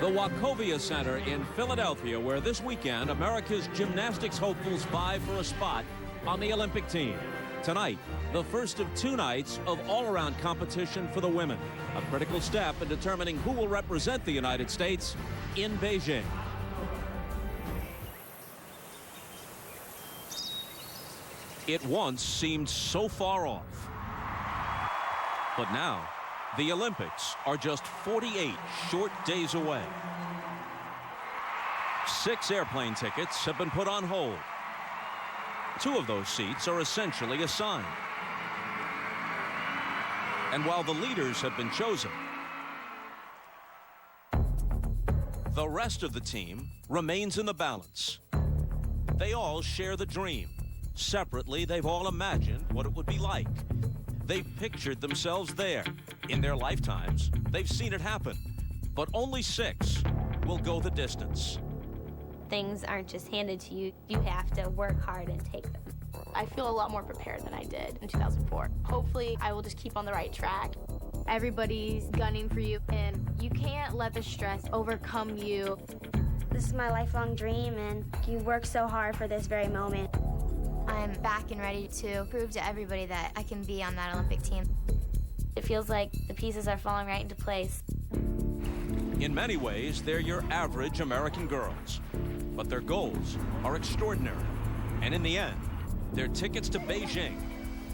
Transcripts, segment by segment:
The Wachovia Center in Philadelphia, where this weekend America's gymnastics hopefuls vie for a spot on the Olympic team. Tonight, the first of 2 nights of all-around competition for the women, a critical step in determining who will represent the United States in Beijing. It once seemed so far off, but now the Olympics are just 48 short days away. 6 airplane tickets have been put on hold. 2 of those seats are essentially assigned. And while the leaders have been chosen, the rest of the team remains in the balance. They all share the dream. Separately, they've all imagined what it would be like. They've pictured themselves there. In their lifetimes, they've seen it happen. But only 6 will go the distance. Things aren't just handed to you. You have to work hard and take them. I feel a lot more prepared than I did in 2004. Hopefully, I will just keep on the right track. Everybody's gunning for you, and you can't let the stress overcome you. This is my lifelong dream, and you work so hard for this very moment. I'm back and ready to prove to everybody that I can be on that Olympic team. It feels like the pieces are falling right into place. In many ways, they're your average American girls. But their goals are extraordinary. And in the end, their tickets to Beijing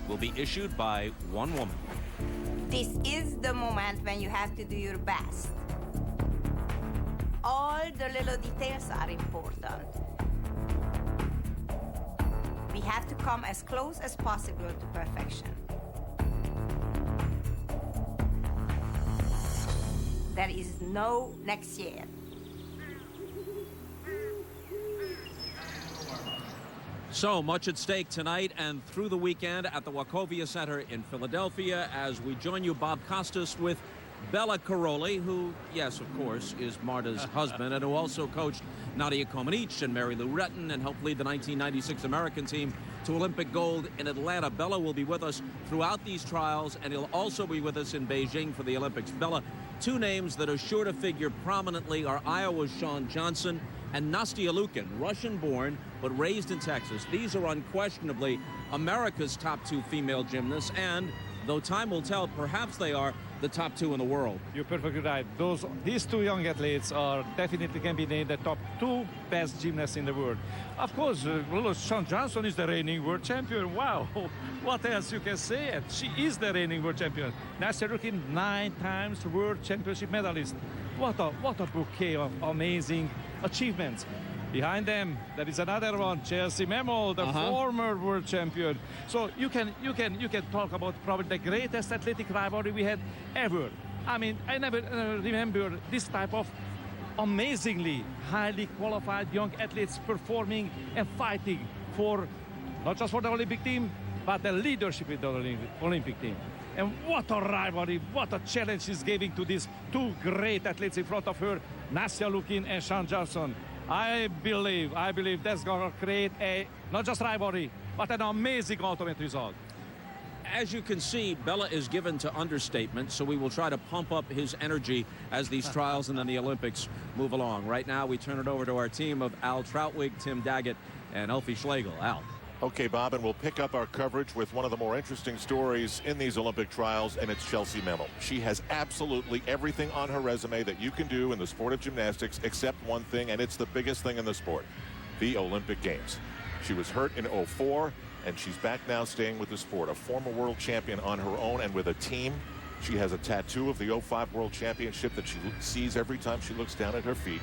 will be issued by one woman. This is the moment when you have to do your best. All the little details are important. We have to come as close as possible to perfection. There is no next year. So much at stake tonight and through the weekend at the Wachovia Center in Philadelphia as we join you, Bob Costas, with Bella Caroli, who, yes, of course, is Marta's husband, and who also coached Nadia Comaneci and Mary Lou Retton and helped lead the 1996 American team to Olympic gold in Atlanta. Bella will be with us throughout these trials, and he'll also be with us in Beijing for the Olympics. Bella, 2 names that are sure to figure prominently are Iowa's Shawn Johnson and Nastia Liukin, Russian-born but raised in Texas. These are unquestionably America's top 2 female gymnasts, and though time will tell, perhaps they are the top 2 in the world. You're perfectly right. These 2 young athletes are definitely can be named the top 2 best gymnasts in the world. Of course, Shawn Johnson is the reigning world champion. Wow, what else you can say? She is the reigning world champion. Nastia Liukin, 9 times world championship medalist. What a bouquet of amazing achievements. Behind them, there is another one, Chelsea Memel, the former world champion. So you can talk about probably the greatest athletic rivalry we had ever. I mean, I never remember this type of amazingly highly qualified young athletes performing and fighting for not just for the Olympic team, but the leadership in the Olympic team. And what a rivalry, what a challenge she's giving to these 2 great athletes in front of her, Nastia Liukin and Shawn Johnson. I believe that's going to create a, not just rivalry, but an amazing ultimate result. As you can see, Bella is given to understatement, so we will try to pump up his energy as these trials and then the Olympics move along. Right now, we turn it over to our team of Al Troutwig, Tim Daggett, and Elfie Schlegel. Al. Okay, Bob, and we'll pick up our coverage with one of the more interesting stories in these Olympic trials, and it's Chelsea Memel. She has absolutely everything on her resume that you can do in the sport of gymnastics except one thing, and it's the biggest thing in the sport, the Olympic Games. She was hurt in '04, and she's back now staying with the sport. A former world champion on her own and with a team. She has a tattoo of the '05 World Championship that she sees every time she looks down at her feet.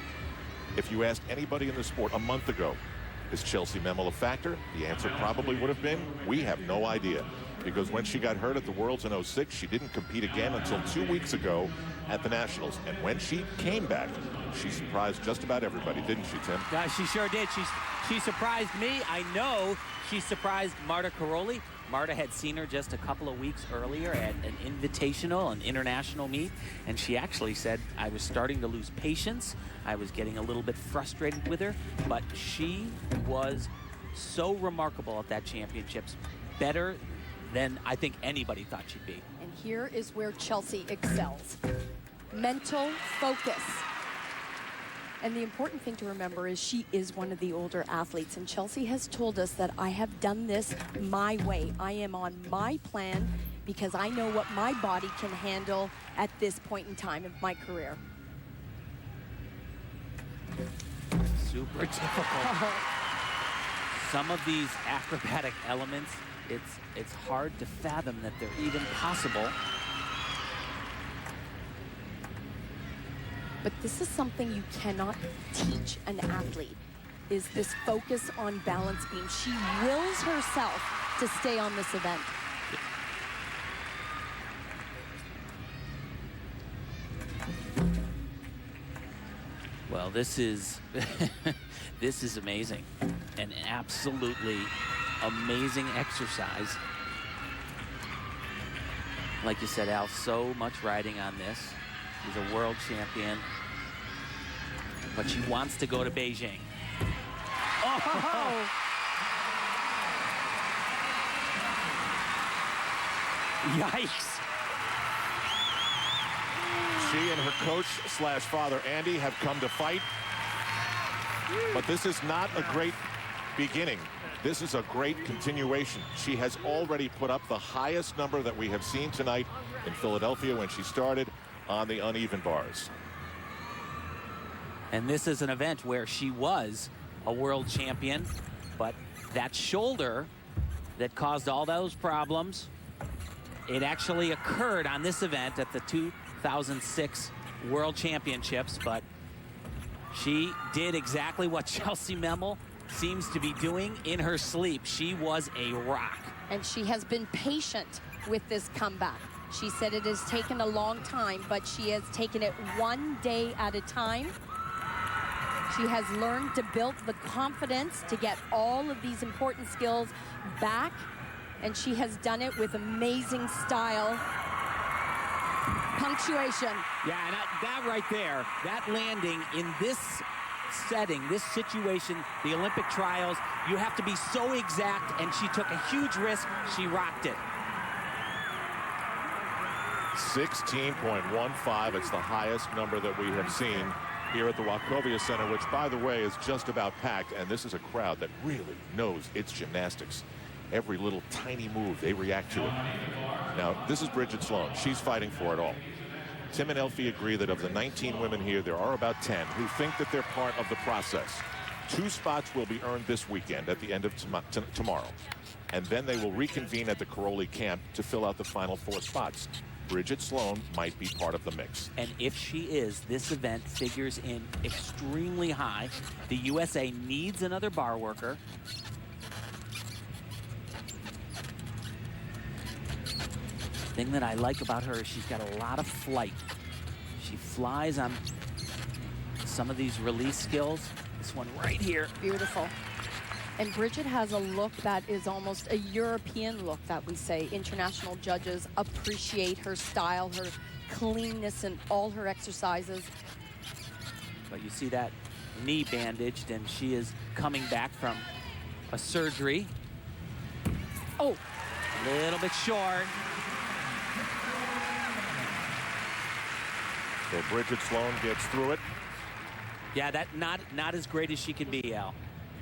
If you asked anybody in the sport a month ago, is Chelsea Memel a factor? The answer probably would have been, we have no idea. Because when she got hurt at the Worlds in '06, she didn't compete again until 2 weeks ago at the Nationals. And when she came back, she surprised just about everybody, didn't she, Tim? She sure did. She surprised me. I know she surprised Marta Caroli. Marta had seen her just a couple of weeks earlier at an invitational, an international meet, and she actually said, I was starting to lose patience. I was getting a little bit frustrated with her, but she was so remarkable at that championships, better than I think anybody thought she'd be. And here is where Chelsea excels. Mental focus. And the important thing to remember is she is one of the older athletes, and Chelsea has told us that I have done this my way. I am on my plan because I know what my body can handle at this point in time of my career. Super difficult. Some of these acrobatic elements, it's hard to fathom that they're even possible. But this is something you cannot teach an athlete, is this focus on balance beam. She wills herself to stay on this event. Well, this is this is amazing. An absolutely amazing exercise. Like you said, Al, so much riding on this. She's a world champion, but she wants to go to Beijing. Oh! Yikes! She and her coach / father, Andy, have come to fight. But this is not a great beginning. This is a great continuation. She has already put up the highest number that we have seen tonight in Philadelphia when she started on the uneven bars. And this is an event where she was a world champion, but that shoulder that caused all those problems, it actually occurred on this event at the 2006 World Championships, but she did exactly what Chelsea Memel seems to be doing in her sleep. She was a rock. And she has been patient with this comeback. She said it has taken a long time, but she has taken it one day at a time. She has learned to build the confidence to get all of these important skills back, and she has done it with amazing style. Punctuation. Yeah, and that right there, that landing in this setting, this situation, the Olympic trials, you have to be so exact, and she took a huge risk. She rocked it. 16.15. It's the highest number that we have seen here at the Wachovia Center, which, by the way, is just about packed. And this is a crowd that really knows its gymnastics. Every little tiny move, they react to it. Now, this is Bridget Sloan. She's fighting for it all. Tim and Elfie agree that of the 19 women here, there are about 10 who think that they're part of the process. 2 spots will be earned this weekend at the end of tomorrow. And then they will reconvene at the Karolyi camp to fill out the final 4 spots. Bridget Sloan might be part of the mix. And if she is, this event figures in extremely high. The USA needs another bar worker. The thing that I like about her is she's got a lot of flight. She flies on some of these release skills. This one right here. Beautiful. And Bridget has a look that is almost a European look that we say. International judges appreciate her style, her cleanness in all her exercises. But you see that knee bandaged, and she is coming back from a surgery. Oh, a little bit short. So Bridget Sloan gets through it. Yeah, that not as great as she can be, Al.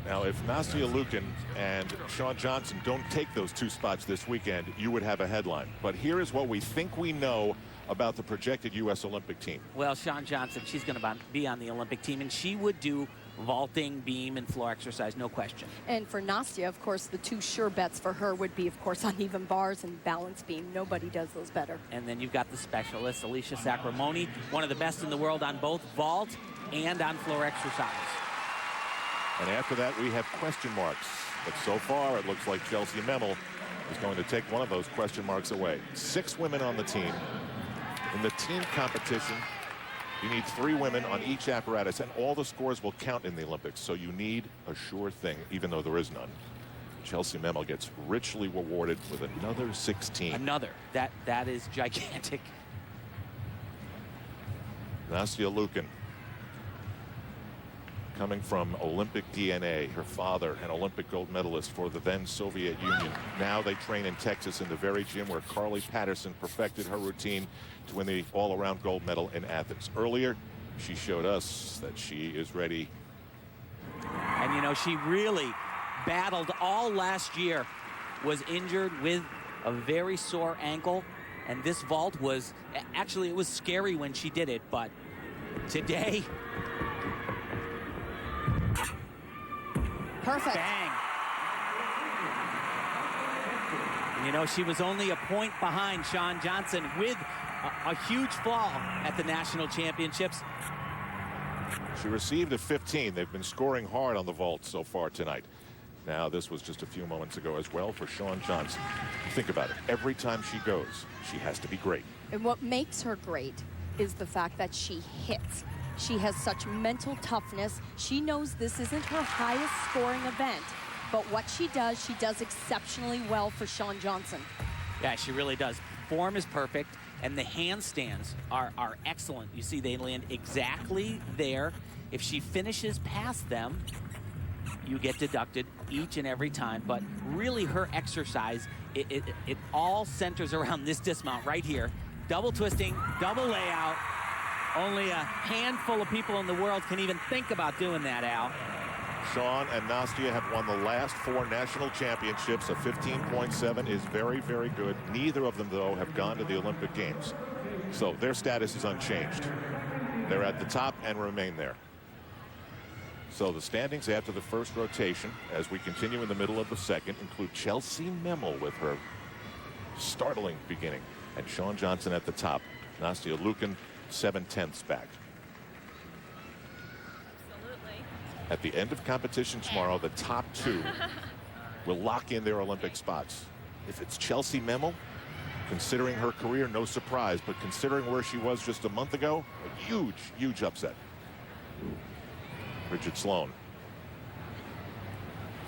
Now, if Nastia Lukin and Shawn Johnson don't take those 2 spots this weekend, you would have a headline. But here is what we think we know about the projected U.S. Olympic team. Well, Shawn Johnson, she's going to be on the Olympic team, and she would do vaulting, beam, and floor exercise, no question. And for Nastia, of course, the 2 sure bets for her would be, of course, uneven bars and balance beam. Nobody does those better. And then you've got the specialist, Alicia Sacramone, one of the best in the world on both vault and on floor exercise. And after that, we have question marks. But so far, it looks like Chelsea Memel is going to take one of those question marks away. 6 women on the team. In the team competition, you need 3 women on each apparatus, and all the scores will count in the Olympics. So you need a sure thing, even though there is none. Chelsea Memel gets richly rewarded with another 16. Another. That is gigantic. Nastia Lukin, coming from Olympic DNA, her father an Olympic gold medalist for the then Soviet Union. Now they train in Texas in the very gym where Carly Patterson perfected her routine to win the all-around gold medal in Athens. Earlier, she showed us that she is ready. And you know, she really battled all last year, was injured with a very sore ankle, and this vault was, actually it was scary when she did it, but today, Perfect. bang. You know, she was only a point behind Shawn Johnson with a huge fall at the national championships. She received a 15. They've been scoring hard on the vault so far tonight. Now, this was just a few moments ago as well for Shawn Johnson. Think about it. Every time she goes, she has to be great. And what makes her great is the fact that she hits. She has such mental toughness. She knows this isn't her highest scoring event, but what she does exceptionally well for Shawn Johnson. Yeah, she really does. Form is perfect, and the handstands are excellent. You see, they land exactly there. If she finishes past them, you get deducted each and every time. But really, her exercise, it all centers around this dismount right here. Double twisting, double layout. Only a handful of people in the world can even think about doing that, Al. Shawn and Nastia have won the last 4 national championships. A 15.7 is very, very good. Neither of them, though, have gone to the Olympic Games. So their status is unchanged. They're at the top and remain there. So the standings after the first rotation, as we continue in the middle of the second, include Chelsea Memel with her startling beginning, and Shawn Johnson at the top. Nastia Liukin 7/10 back. At the end of competition tomorrow, the top 2 will lock in their Olympic spots. If it's Chelsea Memel, considering her career, no surprise, but considering where she was just a month ago, a huge, huge upset. Bridget Sloan,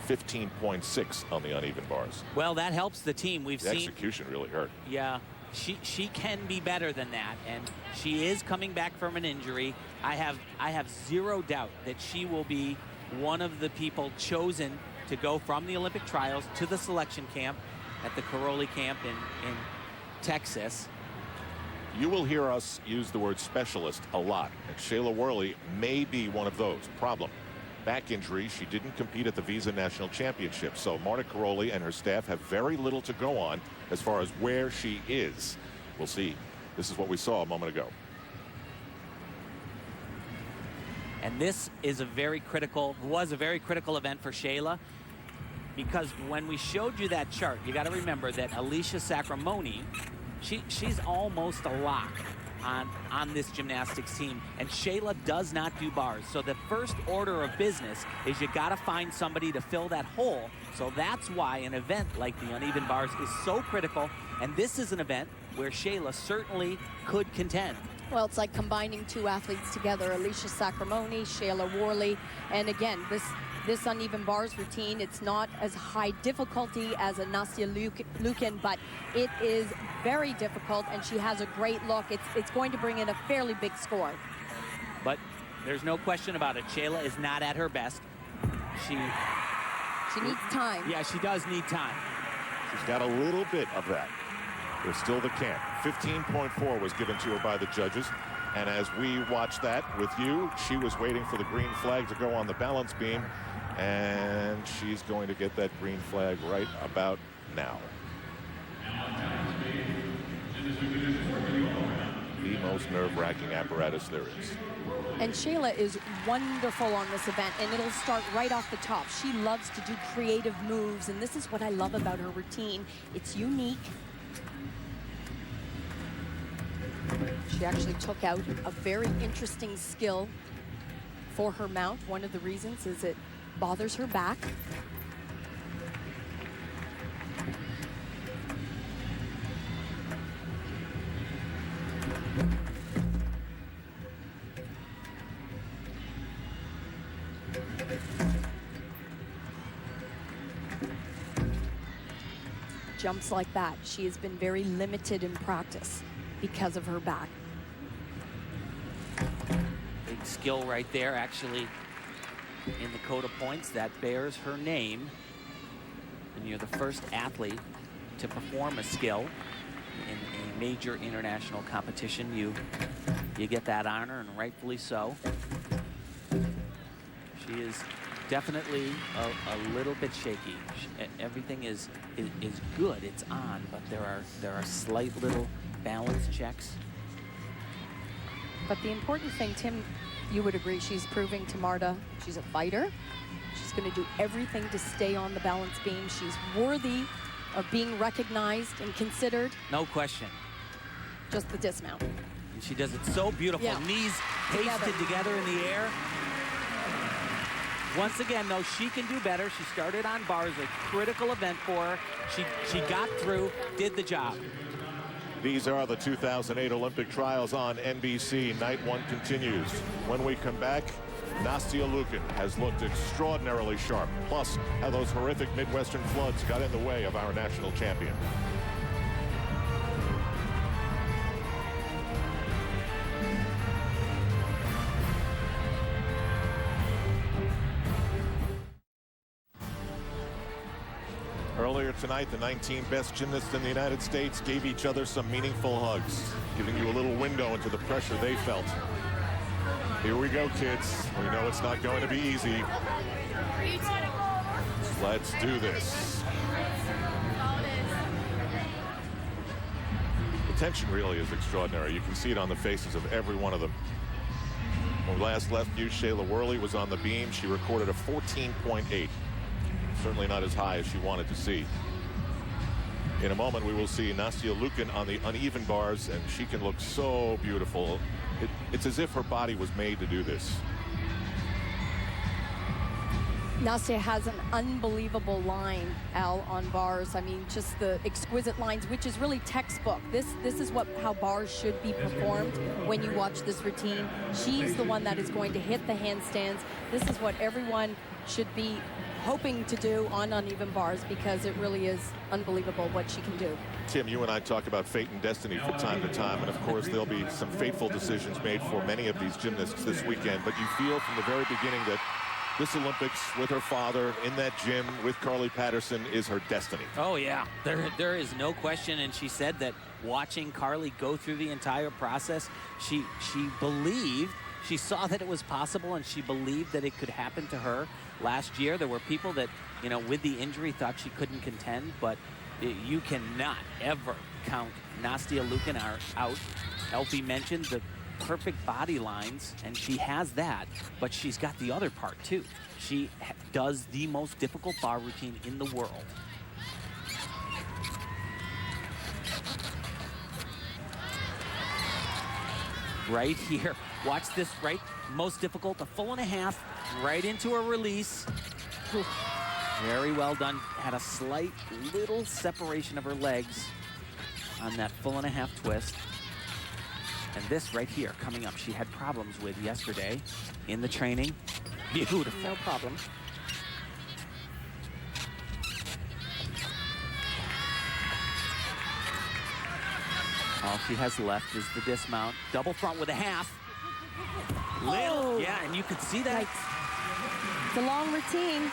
15.6 on the uneven bars. Well, that helps the team. We've The seen execution really hurt. Yeah, she can be better than that, and she is coming back from an injury. I have zero doubt that she will be one of the people chosen to go from the Olympic trials to the selection camp at the Karolyi camp in Texas. You will hear us use the word specialist a lot, and Shayla Worley may be one of those. Problem: back injury. She didn't compete at the Visa National Championship, so Marta Karolyi and her staff have very little to go on as far as where she is. We'll see. This is what we saw a moment ago. And this is was a very critical event for Shayla, because when we showed you that chart, you got to remember that Alicia Sacramone, she's almost a lock on this gymnastics team, and Shayla does not do bars. So the first order of business is you got to find somebody to fill that hole. So that's why an event like the uneven bars is so critical, and this is an event where Shayla certainly could contend. Well, it's like combining 2 athletes together, Alicia Sacramone, Shayla Worley, and again, this uneven bars routine, it's not as high difficulty as a Nastia Liukin, but it is very difficult, and she has a great look. It's going to bring in a fairly big score. But there's no question about it. Shayla is not at her best. She needs time. Yeah, she does need time. She's got a little bit of that. There's still the camp. 15.4 was given to her by the judges. And as we watched that with you, she was waiting for the green flag to go on the balance beam. And she's going to get that green flag right about now. The most nerve-wracking apparatus there is. And Shayla is wonderful on this event, and it'll start right off the top. She loves to do creative moves, and this is what I love about her routine. It's unique. She actually took out a very interesting skill for her mount. One of the reasons is it bothers her back. Jumps like that, she has been very limited in practice because of her back. Big skill right there, actually, in the code of points that bears her name. And you're the first athlete to perform a skill in a major international competition, you get that honor, and rightfully so. She is definitely a little bit shaky. Everything is good. It's on, but there are slight little balance checks. But the important thing, Tim, you would agree, she's proving to Marta she's a fighter. She's going to do everything to stay on the balance beam. She's worthy of being recognized and considered. No question. Just the dismount. And she does it so beautiful. Yeah. Knees pasted together in the air. Once again, though, she can do better. She started on bars, a critical event for her. She got through, did the job. These are the 2008 Olympic trials on NBC. Night one continues. When we come back, Nastia Lukin has looked extraordinarily sharp. Plus, how those horrific Midwestern floods got in the way of our national champion. Earlier tonight, the 19 best gymnasts in the United States gave each other some meaningful hugs, giving you a little window into the pressure they felt. Here we go, kids. We know it's not going to be easy. Let's do this. The tension really is extraordinary. You can see it on the faces of every one of them. When we last left you, Shayla Worley was on the beam. She recorded a 14.8. Certainly not as high as she wanted to see. In a moment, we will see Nastia Lukin on the uneven bars, and she can look so beautiful. It's as if her body was made to do this. Nastia has an unbelievable line, Al, on bars. I mean, just the exquisite lines, which is really textbook. This is how bars should be performed when you watch this routine. She's the one that is going to hit the handstands. This is what everyone should be hoping to do on uneven bars, because it really is unbelievable what she can do. Tim, you and I talk about fate and destiny from time to time, and of course there'll be some fateful decisions made for many of these gymnasts this weekend, but you feel from the very beginning that this Olympics with her father in that gym with Carly Patterson is her destiny. Oh yeah, there is no question, and she said that watching Carly go through the entire process, she believed, she saw that it was possible, and she believed that it could happen to her. Last year, there were people that, you know, with the injury thought she couldn't contend, but you cannot ever count Nastia Lukin out. Elfie mentioned the perfect body lines, and she has that, but she's got the other part too. She does the most difficult bar routine in the world. Right here, watch this, right? Most difficult, a 1.5, right into a release. Very well done. Had a slight little separation of her legs on that 1.5 twist. And this right here coming up, she had problems with yesterday in the training. Beautiful. No problem. All she has left is the dismount. Double front with a half. Oh. Yeah, and you could see that. It's a long routine.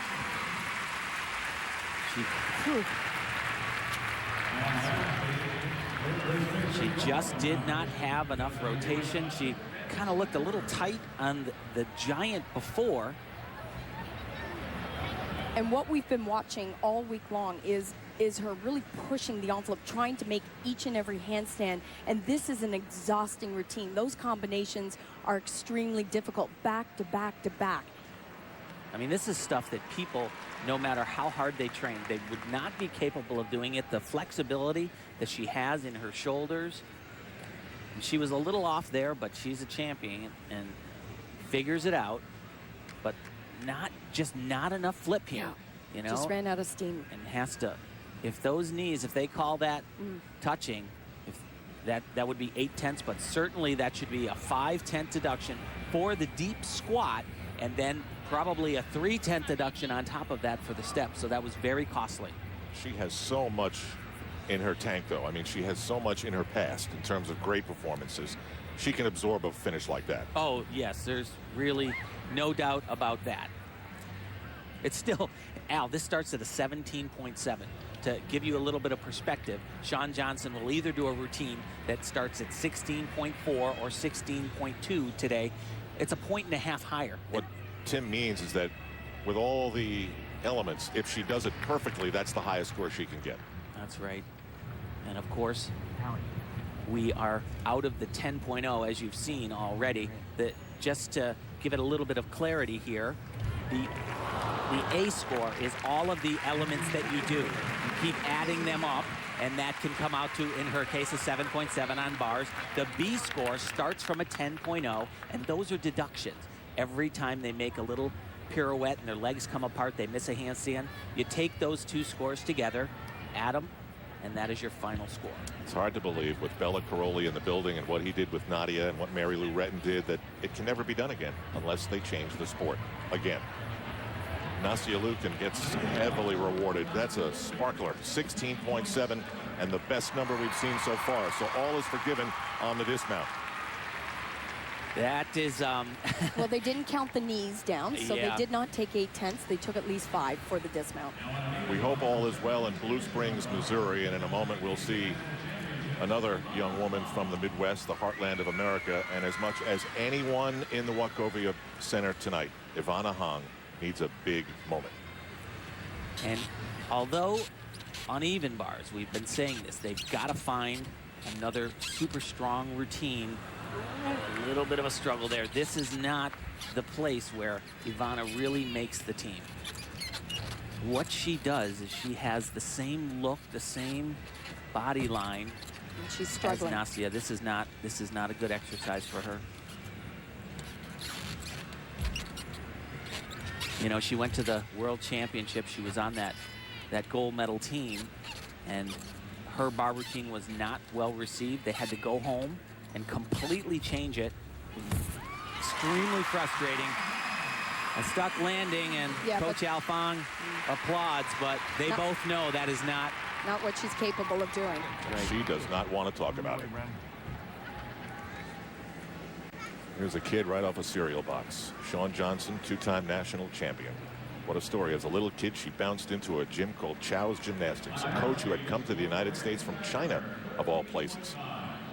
She just did not have enough rotation. She kind of looked a little tight on the giant before. And what we've been watching all week long is her really pushing the envelope, trying to make each and every handstand. And this is an exhausting routine. Those combinations are extremely difficult, back to back to back. I mean, this is stuff that people, no matter how hard they train, they would not be capable of doing it. The flexibility that she has in her shoulders. And she was a little off there, but she's a champion and figures it out. But not enough flip here. Yeah. You know? Just ran out of steam. And has to, if those knees, if they call that touching, if that would be 8/10, but certainly that should be a 5/10 deduction for the deep squat, and then probably a 3/10 deduction on top of that for the step. So that was very costly. She has so much in her tank, though. I mean, she has so much in her past in terms of great performances. She can absorb a finish like that. Oh, yes, there's really no doubt about that. It's still, Al, this starts at a 17.7. To give you a little bit of perspective, Shawn Johnson will either do a routine that starts at 16.4 or 16.2 today. It's a 1.5 points higher. What Tim means is that with all the elements, if she does it perfectly, that's the highest score she can get. That's right. And of course, we are out of the 10.0, as you've seen already. Just to give it a little bit of clarity here, the A score is all of the elements that you do. You keep adding them up, and that can come out to, in her case, a 7.7 on bars. The B score starts from a 10.0, and those are deductions. Every time they make a little pirouette and their legs come apart, they miss a handstand. You take those two scores together, add them, and that is your final score. It's hard to believe with Bela Karolyi in the building and what he did with Nadia and what Mary Lou Retton did that it can never be done again unless they change the sport again. Nastia Liukin gets heavily rewarded. That's a sparkler, 16.7, and the best number we've seen so far. So all is forgiven on the dismount. That is well, they didn't count the knees down, so yeah. they did not take 8/10. They took at least 5 for the dismount. We hope all is well in Blue Springs, Missouri, and in a moment we'll see another young woman from the Midwest, the heartland of America, and as much as anyone in the Wachovia Center tonight, Ivana Hong needs a big moment. And although uneven bars, we've been saying this, they've got to find another super strong routine. A little bit of a struggle there. This is not the place where Ivana really makes the team. What she does is she has the same look, the same body line And she's struggling. as Nastia. This is not a good exercise for her. You know, she went to the World Championship. She was on that gold medal team, and her bar routine was not well received. They had to go home and completely change it. Extremely frustrating. A stuck landing, and Yeah, Coach Alfong applauds, but they both know that is not what she's capable of doing. She does not want to talk about it. Here's a kid right off a cereal box. Shawn Johnson, 2-time national champion. What a story. As a little kid, she bounced into a gym called Chow's Gymnastics, a coach who had come to the United States from China, of all places.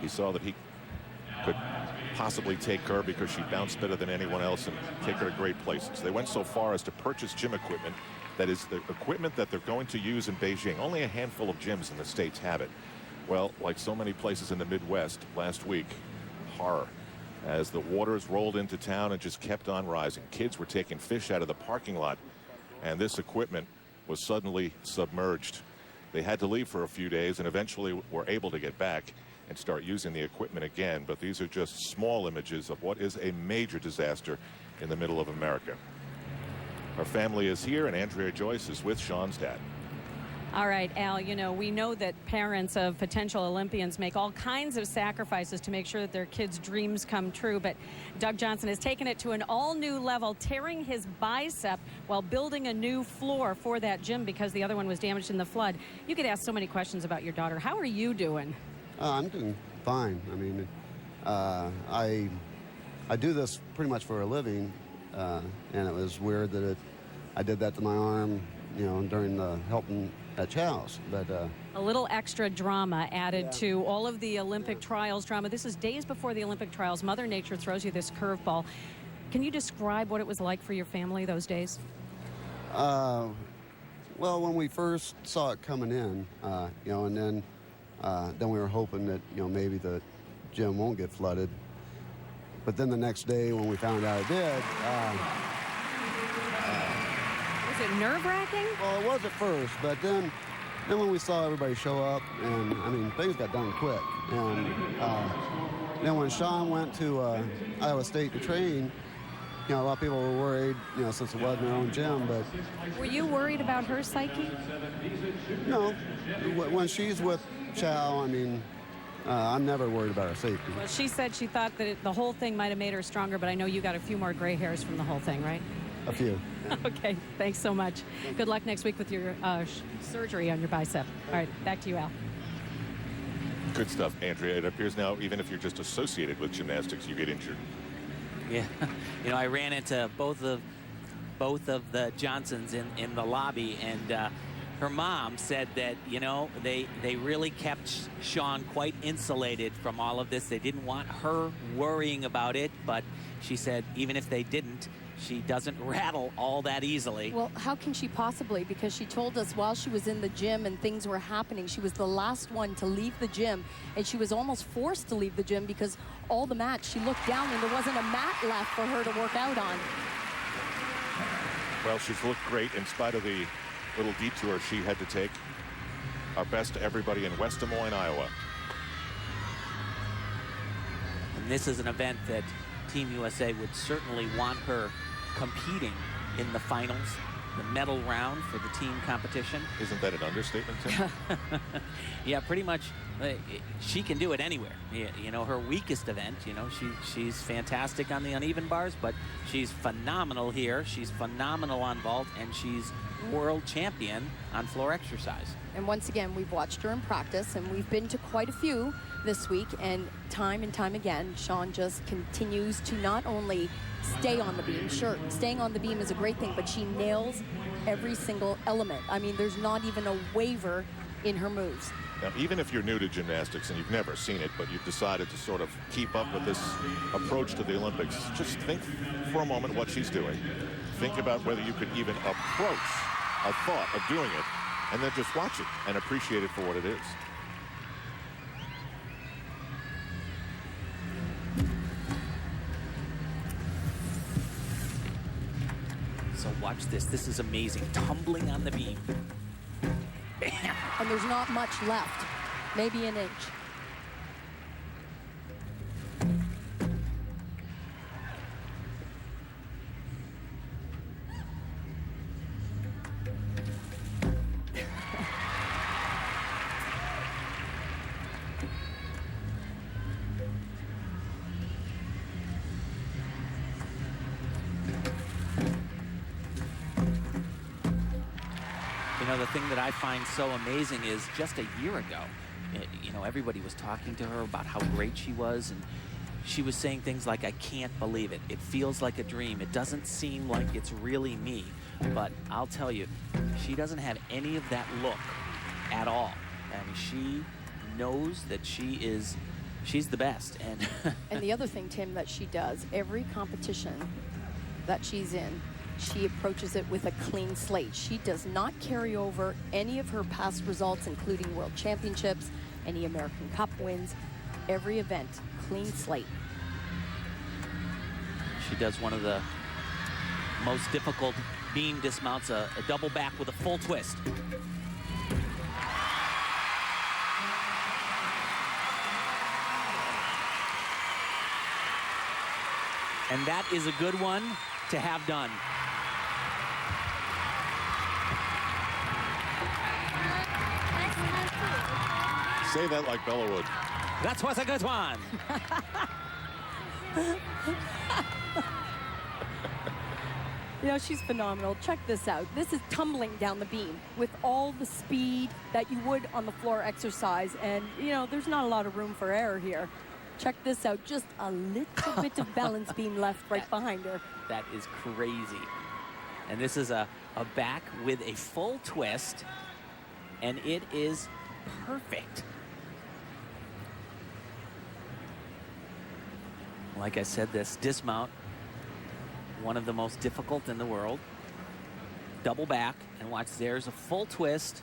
He saw that he could possibly take her because she bounced better than anyone else and take her to great places. They went so far as to purchase gym equipment that is the equipment that they're going to use in Beijing. Only a handful of gyms in the States have it. Well, like so many places in the Midwest, last week, horror. As the waters rolled into town and just kept on rising. Kids were taking fish out of the parking lot, and this equipment was suddenly submerged. They had to leave for a few days and eventually were able to get back and start using the equipment again. But these are just small images of what is a major disaster in the middle of America. Her family is here, and Andrea Joyce is with Shawn's dad. All right, Al, you know, we know that parents of potential Olympians make all kinds of sacrifices to make sure that their kids' dreams come true. But Doug Johnson has taken it to an all-new level, tearing his bicep while building a new floor for that gym because the other one was damaged in the flood. You could ask so many questions about your daughter. How are you doing? I'm doing fine. I mean, I do this pretty much for a living, and it was weird that I did that to my arm, you know, during the helping at Chow's. But a little extra drama added to all of the Olympic trials drama. This is days before the Olympic trials. Mother Nature throws you this curveball. Can you describe what it was like for your family those days? Well, when we first saw it coming in, you know, and then we were hoping that, you know, maybe the gym won't get flooded. But then the next day when we found out it did, was it nerve-wracking? Well, it was at first, but then when we saw everybody show up, and I mean, things got done quick. And then when Shawn went to Iowa State to train, you know, a lot of people were worried, you know, since it wasn't their own gym. But were you worried about her psyche? No. When she's with Chow, I mean, I'm never worried about her safety. Well, she said she thought that the whole thing might have made her stronger, but I know you got a few more gray hairs from the whole thing, right? A few. Okay, thanks so much. Good luck next week with your surgery on your bicep. All right, back to you, Al. Good stuff, Andrea. It appears now, even if you're just associated with gymnastics, you get injured. Yeah, you know, I ran into both of both of the Johnsons in the lobby, and her mom said that, you know, they really kept Sean quite insulated from all of this. They didn't want her worrying about it, but she said even if they didn't, she doesn't rattle all that easily. Well, how can she possibly? Because she told us while she was in the gym and things were happening, she was the last one to leave the gym, and she was almost forced to leave the gym because all the mats, she looked down and there wasn't a mat left for her to work out on. Well, she's looked great in spite of the little detour she had to take. Our best to everybody in West Des Moines, Iowa. And this is an event that Team USA would certainly want her competing in the finals, the medal round for the team competition. Isn't that an understatement, Tim? Yeah, pretty much. She can do it anywhere. You know, her weakest event, you know, she's fantastic on the uneven bars, but she's phenomenal here. She's phenomenal on vault, and she's world champion on floor exercise. And once again, we've watched her in practice, and we've been to quite a few this week, and time again, Sean just continues to not only stay on the beam. Sure, staying on the beam is a great thing, but she nails every single element. I mean, there's not even a waver in her moves. Now, even if you're new to gymnastics and you've never seen it, but you've decided to sort of keep up with this approach to the Olympics, just think for a moment what she's doing. Think about whether you could even approach a thought of doing it, and then just watch it and appreciate it for what it is. So watch this. This is amazing. Tumbling on the beam. Bam. And there's not much left. Maybe an inch. You know, the thing that I find so amazing is just a year ago, you know, everybody was talking to her about how great she was, and she was saying things like, I can't believe it. It feels like a dream. It doesn't seem like it's really me. But I'll tell you, she doesn't have any of that look at all. I mean, she knows that she's the best. And the other thing, Tim, that she does, every competition that she's in, she approaches it with a clean slate. She does not carry over any of her past results, including World Championships, any American Cup wins. Every event, clean slate. She does one of the most difficult beam dismounts, a double back with a full twist. And that is a good one to have done. Say that like Bella would. That was a good one. You know, she's phenomenal. Check this out. This is tumbling down the beam with all the speed that you would on the floor exercise. And, you know, there's not a lot of room for error here. Check this out. Just a little bit of balance beam left right behind her. That is crazy. And this is a back with a full twist. And it is perfect. Like I said, this dismount, one of the most difficult in the world. Double back, and watch, there's a full twist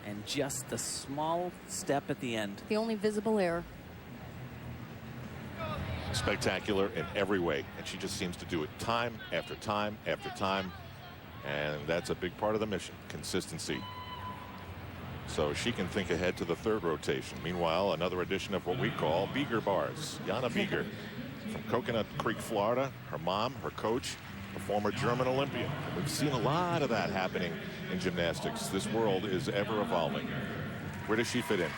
and just the small step at the end. The only visible error. Spectacular in every way, and she just seems to do it time after time after time, and that's a big part of the mission, consistency. So she can think ahead to the third rotation. Meanwhile, another edition of what we call Beager Bars. Jana Beager from Coconut Creek, Florida. Her mom, her coach, a former German Olympian. We've seen a lot of that happening in gymnastics. This world is ever evolving. Where does she fit in?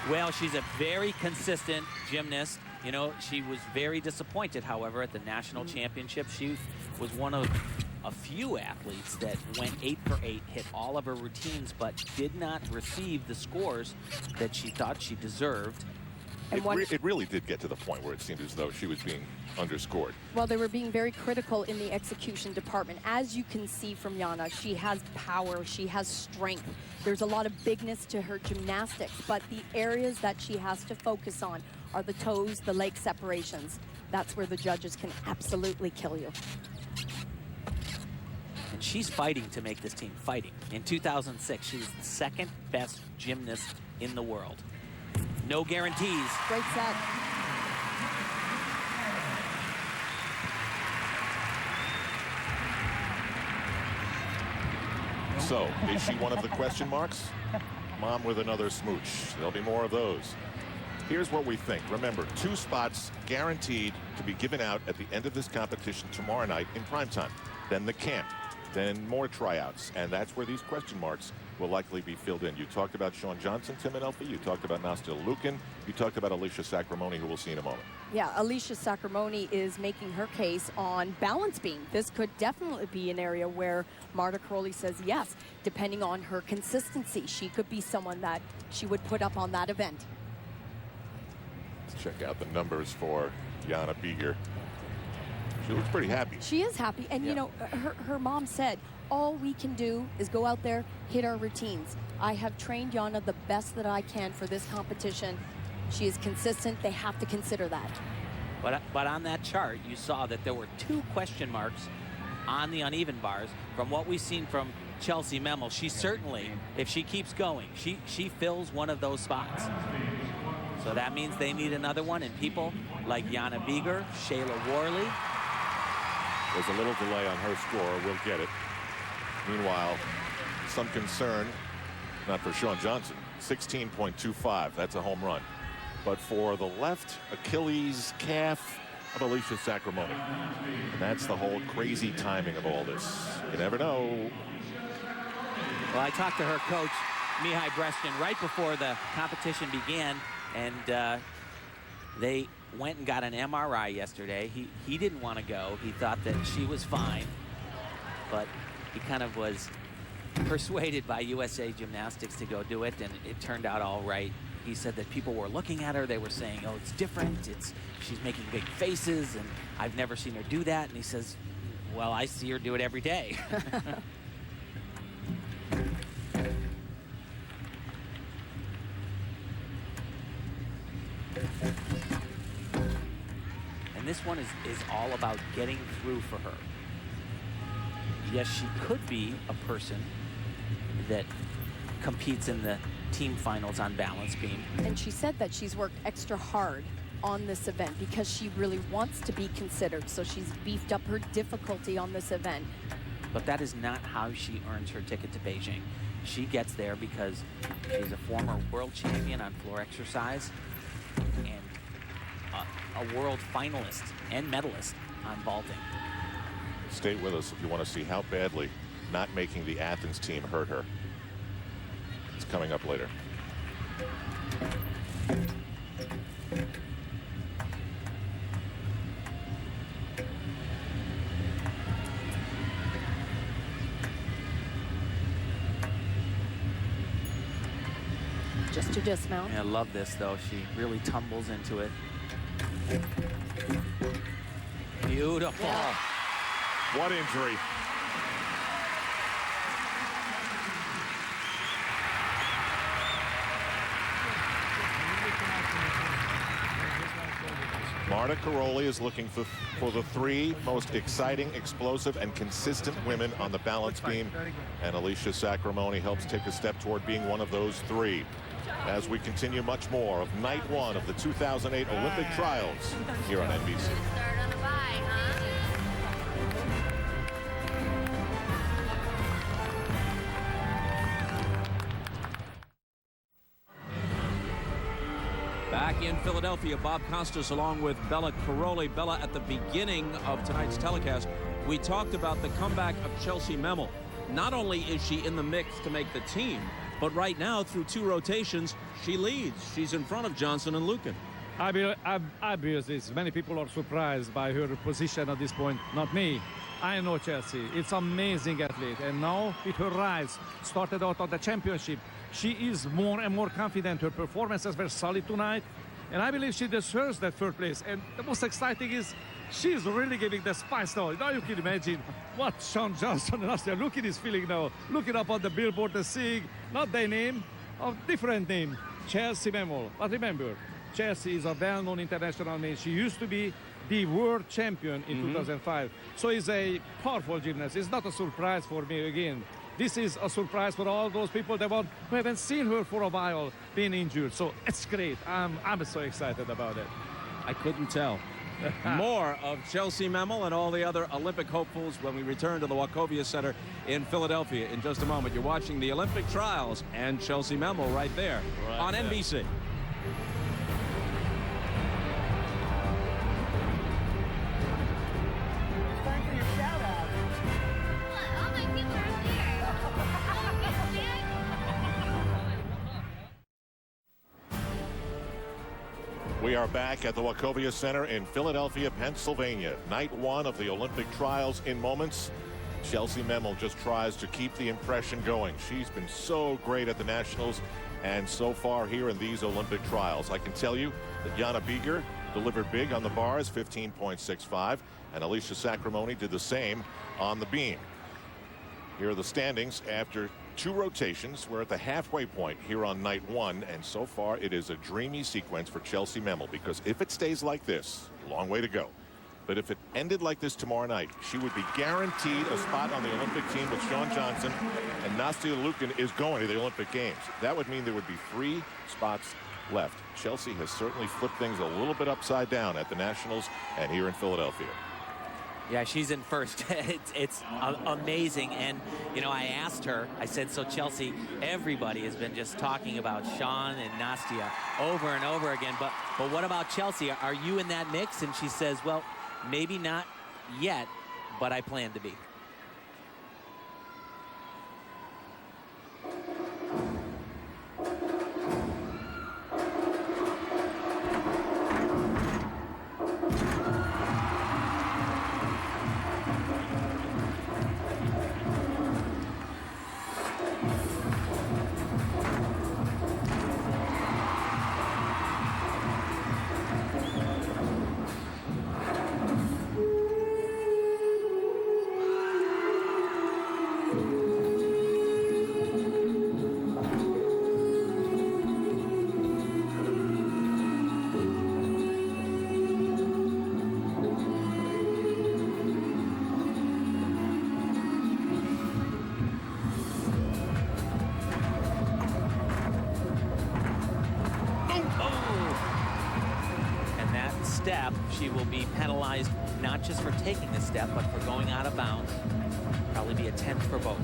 Well, she's a very consistent gymnast. You know, she was very disappointed, however, at the national championship. She was one of a few athletes that went 8 for 8, hit all of her routines, but did not receive the scores that she thought she deserved. And it really did get to the point where it seemed as though she was being underscored. Well, they were being very critical in the execution department. As you can see from Jana, she has power, she has strength. There's a lot of bigness to her gymnastics, but the areas that she has to focus on are the toes, the leg separations. That's where the judges can absolutely kill you. And she's fighting to make this team, fighting. In 2006, she was the second best gymnast in the world. No guarantees. Great set. So, is she one of the question marks? Mom with another smooch. There'll be more of those. Here's what we think. Remember, 2 spots guaranteed to be given out at the end of this competition tomorrow night in primetime. Then the camp, then more tryouts, and that's where these question marks will likely be filled in. You talked about Shawn Johnson, Tim and Elfie. You talked about Nastia Lukin. You talked about Alicia Sacramone, who we'll see in a moment. Yeah, Alicia Sacramone is making her case on balance beam. This could definitely be an area where Marta Karolyi says yes, depending on her consistency. She could be someone that she would put up on that event. Let's check out the numbers for Jana Bieger. She looks pretty happy. She is happy, and you know, her mom said, all we can do is go out there, hit our routines. I have trained Jana the best that I can for this competition. She is consistent. They have to consider that. But on that chart, you saw that there were 2 question marks on the uneven bars. From what we've seen from Chelsea Memel, she certainly, if she keeps going, she fills one of those spots. So that means they need another one, and people like Jana Bieger, Shayla Worley. There's a little delay on her score. We'll get it. Meanwhile, some concern, not for Shawn Johnson, 16.25. That's a home run. But for the left Achilles calf of Alicia Sacramone. And that's the whole crazy timing of all this. You never know. Well, I talked to her coach, Mihai Brestin, right before the competition began, and they went and got an MRI yesterday. He didn't want to go. He thought that she was fine, but he kind of was persuaded by USA Gymnastics to go do it, and it turned out all right. He said that people were looking at her. They were saying, oh, it's different. She's making big faces, and I've never seen her do that. And he says, well, I see her do it every day. And this one is all about getting through for her. Yes, she could be a person that competes in the team finals on balance beam. And she said that she's worked extra hard on this event because she really wants to be considered. So she's beefed up her difficulty on this event. But that is not how she earns her ticket to Beijing. She gets there because she's a former world champion on floor exercise and a world finalist and medalist on vaulting. Stay with us if you want to see how badly not making the Athens team hurt her. It's coming up later. Just to dismount. I love this, though. She really tumbles into it. Beautiful. Yeah. What injury. Marta Karolyi is looking for the 3 most exciting, explosive, and consistent women on the balance beam. And Alicia Sacramone helps take a step toward being one of those 3. As we continue much more of night 1 of the 2008 Olympic trials here on NBC. Back in Philadelphia, Bob Costas along with Bella Karolyi. Bella, at the beginning of tonight's telecast, we talked about the comeback of Chelsea Memel. Not only is she in the mix to make the team, but right now, through 2 rotations, she leads. She's in front of Johnson and Lukin. Obviously, many people are surprised by her position at this point. Not me. I know Chelsea. It's amazing athlete. And now, with her rise, started out on the championship, she is more and more confident. Her performances were solid tonight. And I believe she deserves that third place. And the most exciting is she's really giving the spice now. Now you can imagine what Shawn Johnson and Nastia Lukin is feeling now. Looking up on the billboard and seeing not their name, a different name, Chelsea Memel. But remember, Chelsea is a well-known international name. She used to be the world champion in 2005. So it's a powerful gymnast. It's not a surprise for me again. This is a surprise for all those people who haven't seen her for a while being injured. So it's great. I'm so excited about it. I couldn't tell. More of Chelsea Memel and all the other Olympic hopefuls when we return to the Wachovia Center in Philadelphia in just a moment. You're watching the Olympic trials and Chelsea Memel right there on NBC. We are back at the Wachovia Center in Philadelphia, Pennsylvania. Night one of the Olympic trials in moments. Chelsea Memel just tries to keep the impression going. She's been so great at the Nationals and so far here in these Olympic trials. I can tell you that Jana Bieger delivered big on the bars, 15.65, and Alicia Sacramone did the same on the beam. Here are the standings after 2 rotations. We're at the halfway point here on night one, and so far it is a dreamy sequence for Chelsea Memel, because if it stays like this, long way to go. But if it ended like this tomorrow night, she would be guaranteed a spot on the Olympic team with Shawn Johnson, and Nastia Lukin is going to the Olympic Games. That would mean there would be 3 spots left. Chelsea has certainly flipped things a little bit upside down at the Nationals and here in Philadelphia. Yeah, she's in first. It's amazing. And, you know, I asked her, I said, so Chelsea, everybody has been just talking about Shawn and Nastia over and over again. But what about Chelsea? Are you in that mix? And she says, well, maybe not yet, but I plan to be. Step, she will be penalized not just for taking the step, but for going out of bounds. Probably be a 10th for both.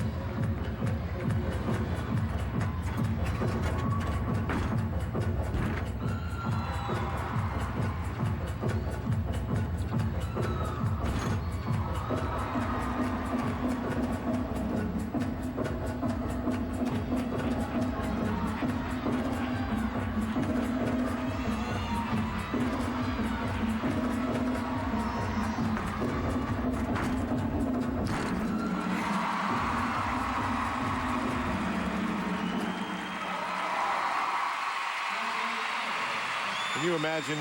Can you imagine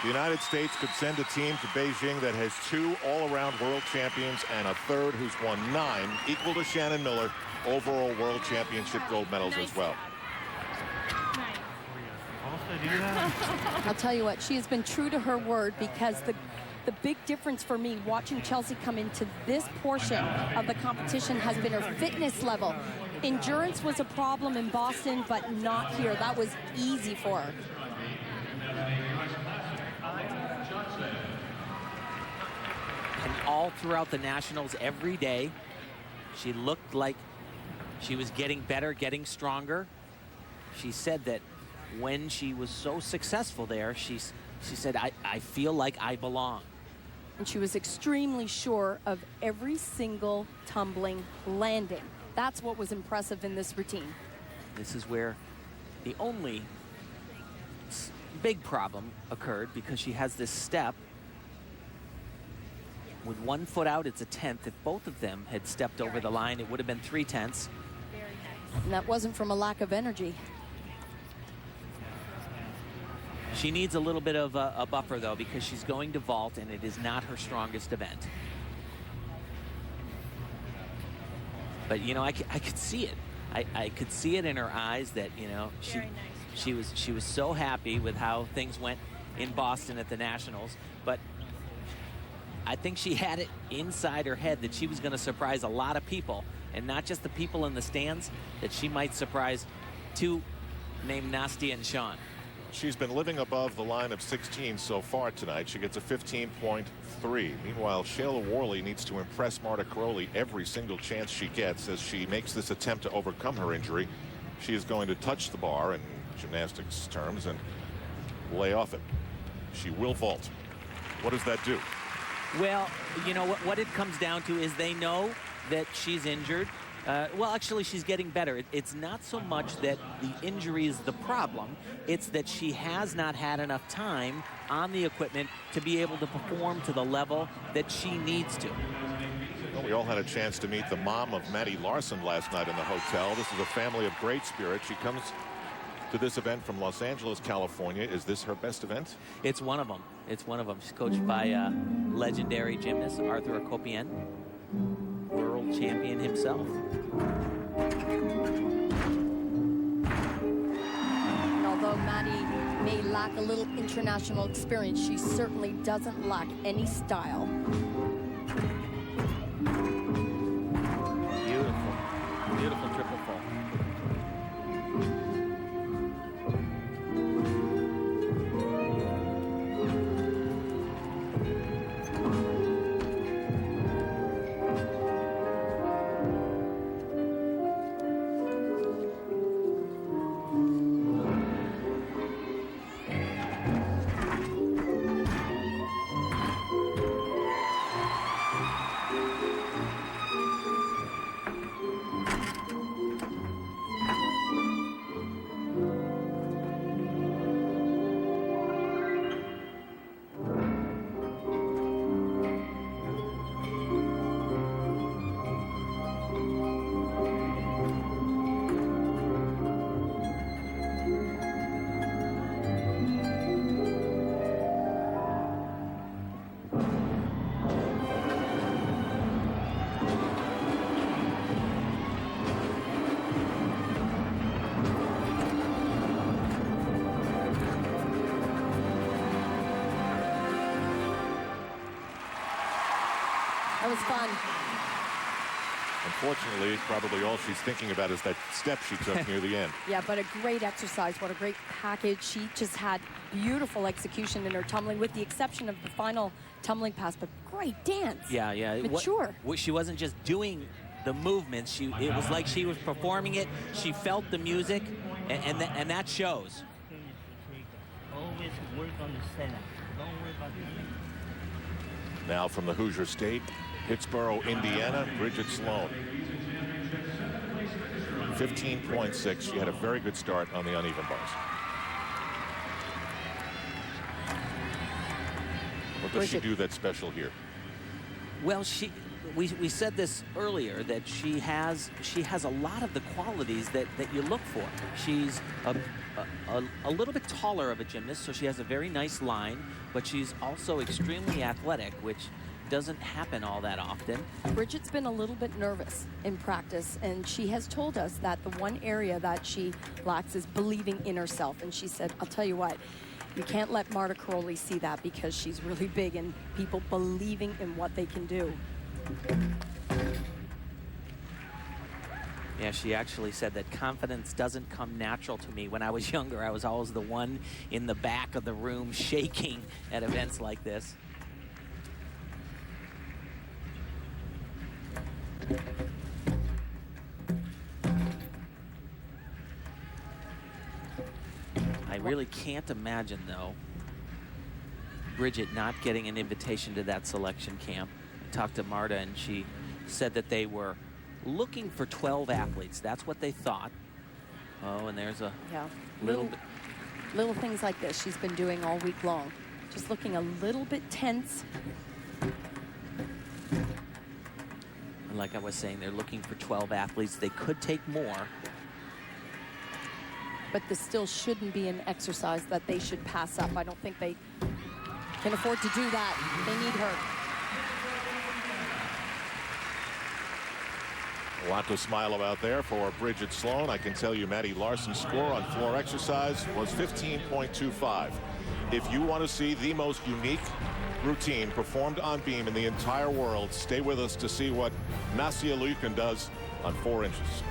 the United States could send a team to Beijing that has 2 all-around world champions and a third who's won 9, equal to Shannon Miller, overall world championship gold medals as well. I'll tell you what, she has been true to her word, because the big difference for me watching Chelsea come into this portion of the competition has been her fitness level. Endurance was a problem in Boston, but not here. That was easy for her. And all throughout the Nationals, every day, she looked like she was getting better, getting stronger. She said that when she was so successful there, she said, I feel like I belong. And she was extremely sure of every single tumbling landing. That's what was impressive in this routine. This is where the only big problem occurred, because she has this step. With 1 foot out, it's a 10th. If both of them had stepped over the line, it would have been 3/10. And that wasn't from a lack of energy. She needs a little bit of a buffer, though, because she's going to vault, and it is not her strongest event. But, you know, I could see it. I could see it in her eyes that, you know, she was so happy with how things went in Boston at the Nationals. But I think she had it inside her head that she was going to surprise a lot of people, and not just the people in the stands, that she might surprise two named Nastia and Sean. She's been living above the line of 16 so far tonight. She gets a 15.3. Meanwhile, Shayla Worley needs to impress Marta Karolyi every single chance she gets as she makes this attempt to overcome her injury. She is going to touch the bar in gymnastics terms and lay off it. She will vault. What does that do? Well, you know, what it comes down to is they know that she's injured. Well, actually, she's getting better. It's not so much that the injury is the problem. It's that she has not had enough time on the equipment to be able to perform to the level that she needs to. Well, we all had a chance to meet the mom of Maddie Larson last night in the hotel. This is a family of great spirit. She comes to this event from Los Angeles, California. Is this her best event? It's one of them. It's one of them. She's coached by legendary gymnast Arthur Akopyan, world champion himself. And although Maddie may lack a little international experience, she certainly doesn't lack any style. Beautiful. Beautiful triple full. That was fun. Unfortunately, probably all she's thinking about is that step she took near the end. Yeah, but a great exercise. What a great package. She just had beautiful execution in her tumbling, with the exception of the final tumbling pass, but great dance. Yeah, yeah. Mature. She wasn't just doing the movements. It was like she was performing it. She felt the music, and that shows. Always work on the setup. Don't worry about the... Now from the Hoosier State, Pittsboro, Indiana, Bridget Sloan. 15.6. She had a very good start on the uneven bars. What does she do that's special here? Well, we said this earlier, that she has a lot of the qualities that you look for. She's a little bit taller of a gymnast, so she has a very nice line, but she's also extremely athletic, which doesn't happen all that often. Bridget's been a little bit nervous in practice, and she has told us that the one area that she lacks is believing in herself. And she said, I'll tell you what, you can't let Marta Karolyi see that, because she's really big in people believing in what they can do. Yeah, she actually said that confidence doesn't come natural to me. When I was younger, I was always the one in the back of the room shaking at events like this. I really can't imagine, though, Bridget not getting an invitation to that selection camp. I talked to Marta, and she said that they were looking for 12 athletes. That's what they thought. Oh, and there's a little things like this she's been doing all week long. Just looking a little bit tense. And like I was saying, they're looking for 12 athletes. They could take more. but this still shouldn't be an exercise that they should pass up. I don't think they can afford to do that. They need her. A lot to smile about there for Bridget Sloan. I can tell you Maddie Larson's score on floor exercise was 15.25. If you want to see the most unique routine performed on beam in the entire world, stay with us to see what Nastia Liukin does on 4 inches.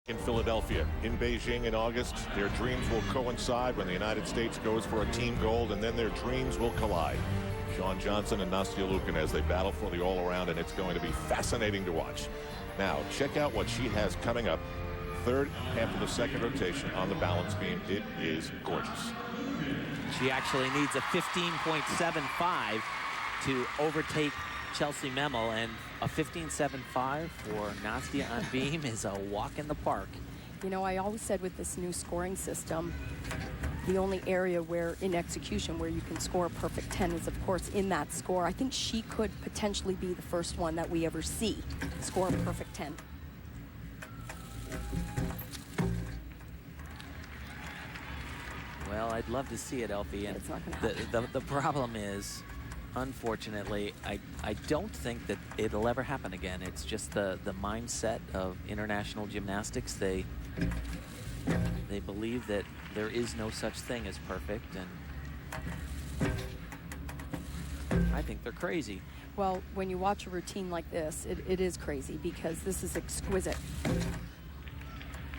In Philadelphia, in Beijing in August, their dreams will coincide when the United States goes for a team gold, and then their dreams will collide. Shawn Johnson and Nastia Liukin as they battle for the all-around, and it's going to be fascinating to watch. Now, check out what she has coming up. Third after the second rotation on the balance beam. It is gorgeous. She actually needs a 15.75 to overtake Chelsea Memel, and a 15.75 for Nastia on beam is a walk in the park. You know, I always said with this new scoring system, the only area where in execution where you can score a perfect 10 is, of course, in that score. I think she could potentially be the first one that we ever see score a perfect 10. Well, I'd love to see it, Elfie. And it's not gonna happen. The problem is, unfortunately, I don't think that it'll ever happen again. It's just the mindset of international gymnastics. They believe that there is no such thing as perfect, and I think they're crazy. Well, when you watch a routine like this, it is crazy because this is exquisite.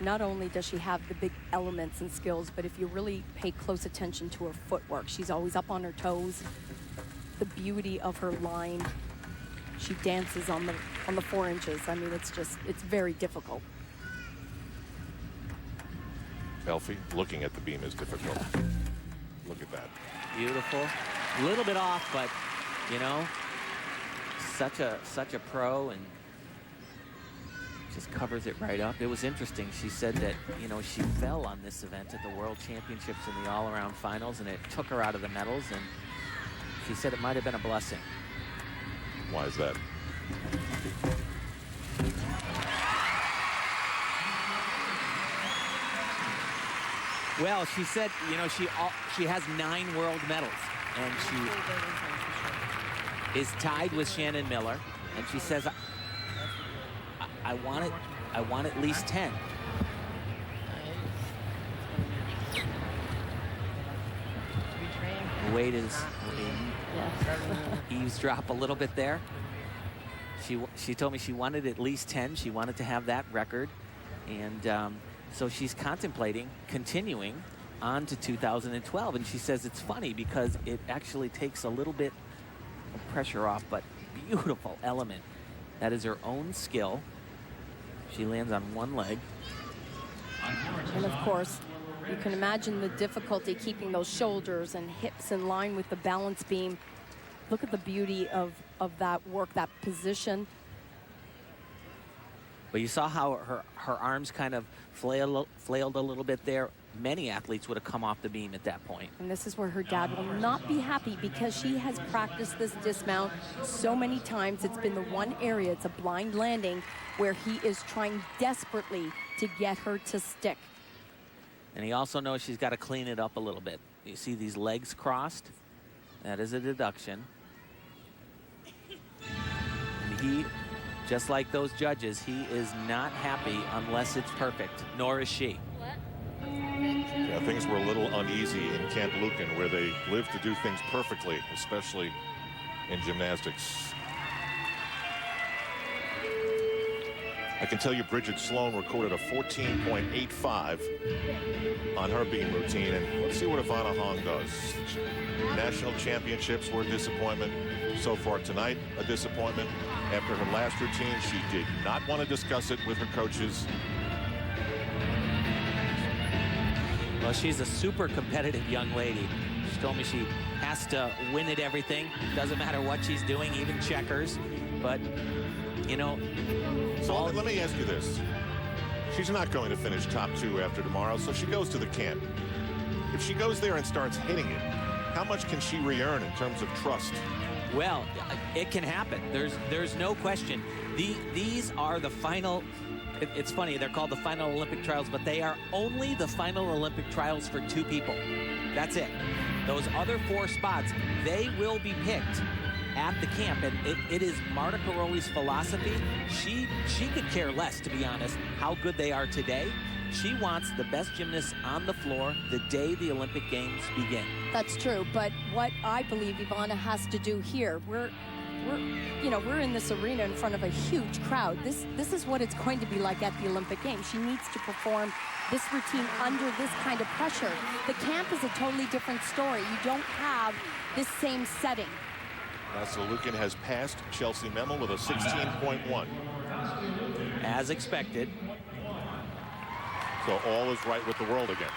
Not only does she have the big elements and skills, but if you really pay close attention to her footwork, she's always up on her toes. The beauty of her line. She dances on the 4 inches. I mean, it's very difficult. Elfie, looking at the beam is difficult. Look at that. Beautiful. A little bit off, but you know, such a pro, and just covers it right up. It was interesting. She said that, you know, she fell on this event at the World Championships in the all-around finals, and it took her out of the medals, and she said it might have been a blessing. Why is that? Well, she said, you know, she has 9 world medals, and she is tied with Shannon Miller, and she says, I want at least 10. The weight is eavesdrop a little bit there. She told me she wanted at least 10. She wanted to have that record, and so she's contemplating continuing on to 2012. And she says it's funny because it actually takes a little bit of pressure off, but beautiful element. That is her own skill. She lands on one leg. And of course, you can imagine the difficulty keeping those shoulders and hips in line with the balance beam. Look at the beauty of that work, that position. But you saw how her arms kind of flailed a little bit there. Many athletes would have come off the beam at that point. And this is where her dad will not be happy because she has practiced this dismount so many times. It's been the one area, it's a blind landing, where he is trying desperately to get her to stick. And he also knows she's got to clean it up a little bit. You see these legs crossed? That is a deduction. And he, just like those judges, he is not happy unless it's perfect, nor is she. Yeah, things were a little uneasy in Camp Lucan, where they live to do things perfectly, especially in gymnastics. I can tell you Bridget Sloan recorded a 14.85 on her beam routine, and let's see what Ivana Hong does. National championships were a disappointment. So far tonight, a disappointment. After her last routine, she did not want to discuss it with her coaches. Well, she's a super competitive young lady. She told me she has to win at everything. Doesn't matter what she's doing, even checkers. But, you know... So let me ask you this. She's not going to finish top 2 after tomorrow, so she goes to the camp. If she goes there and starts hitting it, how much can she re-earn in terms of trust Well, it can happen. There's no question. These are the final. It's funny, they're called the final Olympic trials, but they are only the final Olympic trials for 2 people. That's it. Those other 4 spots, they will be picked at the camp, and it is Marta Karolyi's philosophy. She could care less, to be honest, how good they are today. She wants the best gymnasts on the floor the day the Olympic Games begin. That's true, but what I believe Ivana has to do here, we're in this arena in front of a huge crowd. This is what it's going to be like at the Olympic Games. She needs to perform this routine under this kind of pressure. The camp is a totally different story. You don't have this same setting. So Lukin has passed Chelsea Memel with a 16.1. As expected. So all is right with the world again.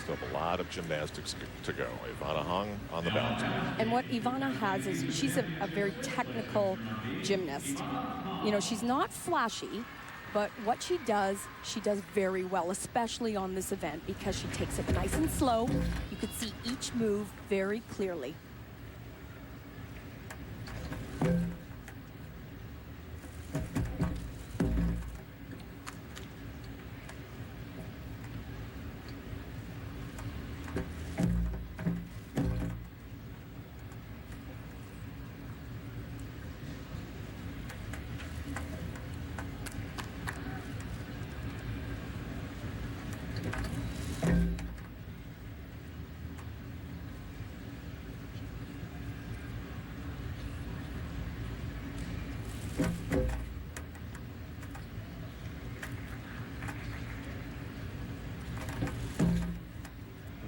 Still have a lot of gymnastics to go. Ivana Hong on the balance beam. And what Ivana has is she's a very technical gymnast. You know, she's not flashy, but what she does very well, especially on this event, because she takes it nice and slow. You could see each move very clearly.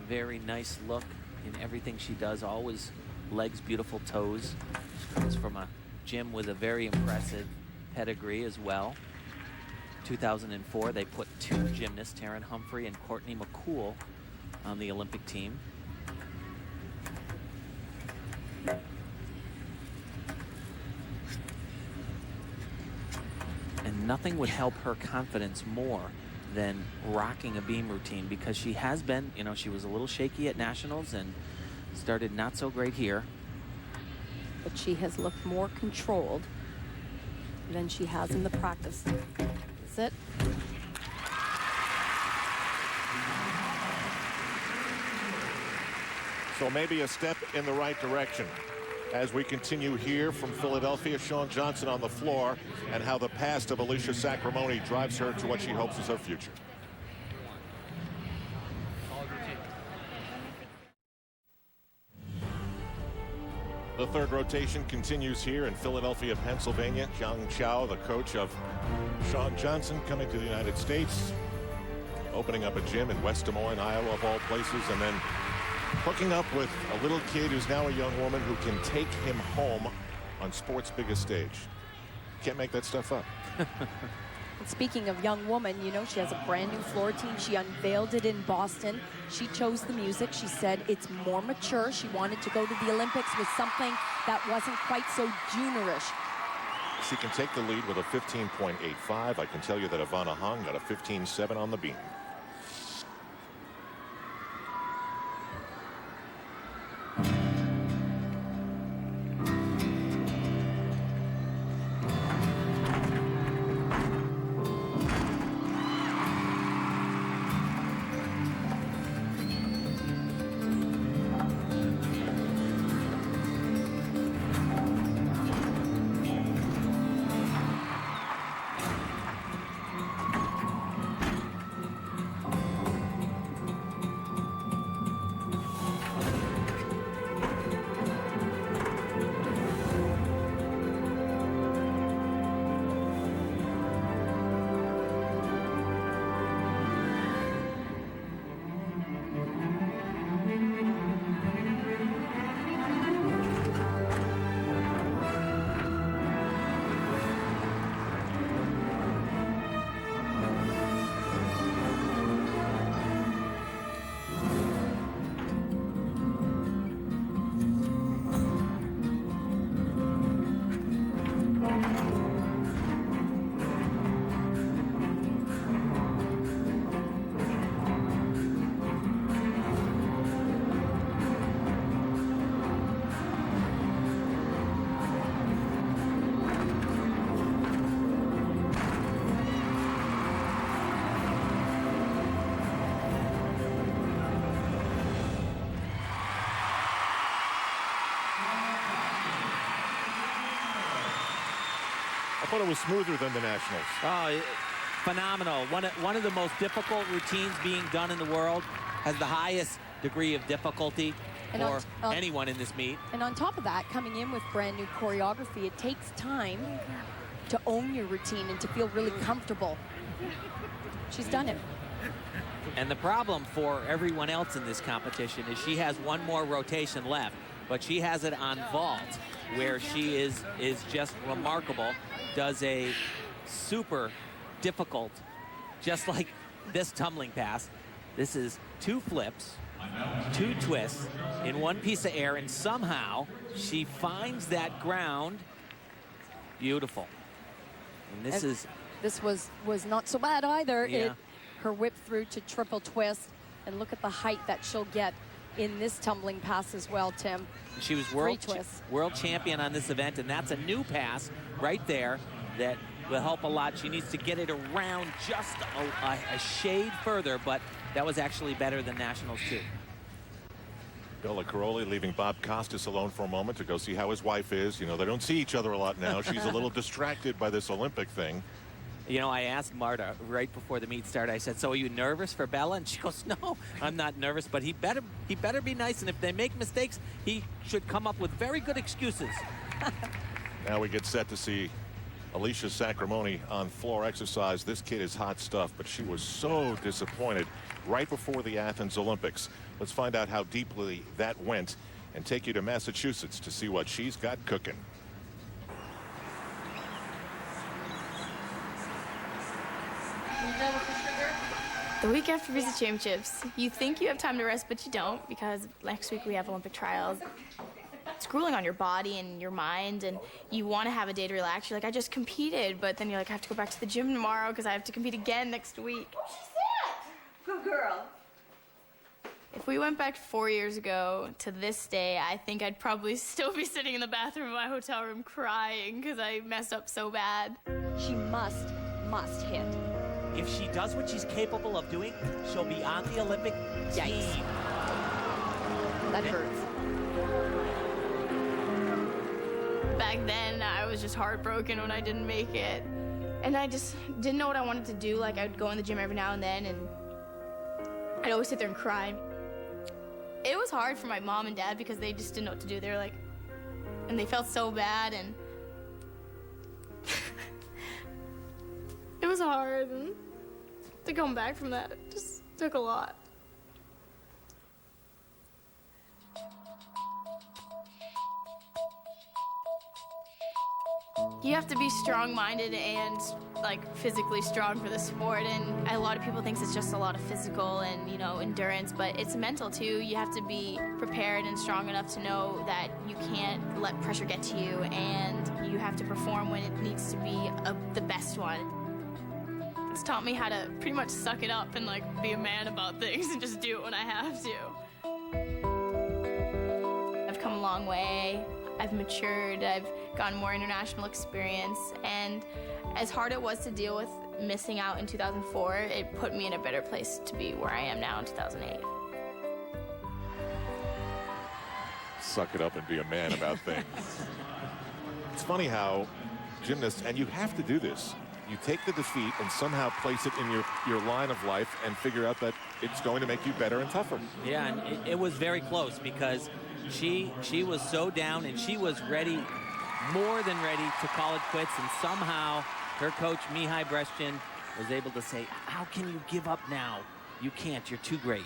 Very nice look in everything she does. Always legs, beautiful toes. She comes from a gym with a very impressive pedigree as well. 2004, they put 2 gymnasts, Taryn Humphrey and Courtney McCool, on the Olympic team. And nothing would help her confidence more than rocking a beam routine, because she has been, you know, she was a little shaky at nationals and started not so great here. But she has looked more controlled than she has in the practice. Is it? So maybe a step in the right direction. As we continue here from Philadelphia, Shawn Johnson on the floor, and how the past of Alicia Sacramone drives her to what she hopes is her future. The third rotation continues here in Philadelphia, Pennsylvania. Jiang Chao, the coach of Shawn Johnson, coming to the United States, opening up a gym in West Des Moines, Iowa, of all places, and then hooking up with a little kid who's now a young woman who can take him home on sport's biggest stage. Can't make that stuff up. And speaking of young woman, you know, she has a brand new floor routine. She unveiled it in Boston. She chose the music. She said it's more mature. She wanted to go to the Olympics with something that wasn't quite so juniorish. She can take the lead with a 15.85. I can tell you that Ivana Hong got a 15.7 on the beam. I thought it was smoother than the Nationals. Oh, phenomenal. One of the most difficult routines being done in the world, has the highest degree of difficulty for anyone in this meet. And on top of that, coming in with brand new choreography, it takes time to own your routine and to feel really comfortable. She's done it. And the problem for everyone else in this competition is she has one more rotation left, but she has it on vault, where she is just remarkable, does a super difficult, just like this tumbling pass. This is 2 flips, 2 twists in 1 piece of air, and somehow she finds that ground. Beautiful. And this was not so bad either. Yeah. Her whip through to triple twist, and look at the height that she'll get in this tumbling pass as well, Tim. She was world champion on this event, and that's a new pass right there that will help a lot. She needs to get it around just a shade further, but that was actually better than Nationals too. Bella Caroli leaving Bob Costas alone for a moment to go see how his wife is. You know, they don't see each other a lot now. She's a little distracted by this Olympic thing. You know, I asked Marta right before the meet started, I said, so are you nervous for Bella? And she goes, no, I'm not nervous, but he better be nice, and if they make mistakes, he should come up with very good excuses. Now we get set to see Alicia Sacramone on floor exercise. This kid is hot stuff, but she was so disappointed right before the Athens Olympics. Let's find out how deeply that went and take you to Massachusetts to see what she's got cooking. The week after Visa Championships, you think you have time to rest, but you don't, because next week we have Olympic trials. It's grueling on your body and your mind, and you want to have a day to relax. You're like, I just competed, but then you're like, I have to go back to the gym tomorrow because I have to compete again next week. Good girl. If we went back 4 years ago to this day, I think I'd probably still be sitting in the bathroom of my hotel room crying because I messed up so bad. She must hit. If she does what she's capable of doing, she'll be on the Olympic team. That hurts. Back then, I was just heartbroken when I didn't make it. And I just didn't know what I wanted to do. Like, I'd go in the gym every now and then, and I'd always sit there and cry. It was hard for my mom and dad because they just didn't know what to do. They were like, and they felt so bad, and it was hard. And to come back from that, it just took a lot. You have to be strong-minded and like physically strong for the sport, and a lot of people think it's just a lot of physical and, you know, endurance, but it's mental too. You have to be prepared and strong enough to know that you can't let pressure get to you, and you have to perform when it needs to be the best one. It's taught me how to pretty much suck it up and like be a man about things and just do it when I have to. I've come a long way. I've matured. I've gotten more international experience, and as hard it was to deal with missing out in 2004, it put me in a better place to be where I am now in 2008. Suck it up and be a man about things. It's funny how gymnasts, and you have to do this, you take the defeat and somehow place it in your line of life and figure out that it's going to make you better and tougher. Yeah, and it was very close because she was so down, and she was ready, more than ready, to call it quits, and somehow her coach Mihai Breshchin was able to say, how can you give up now? You can't, you're too great.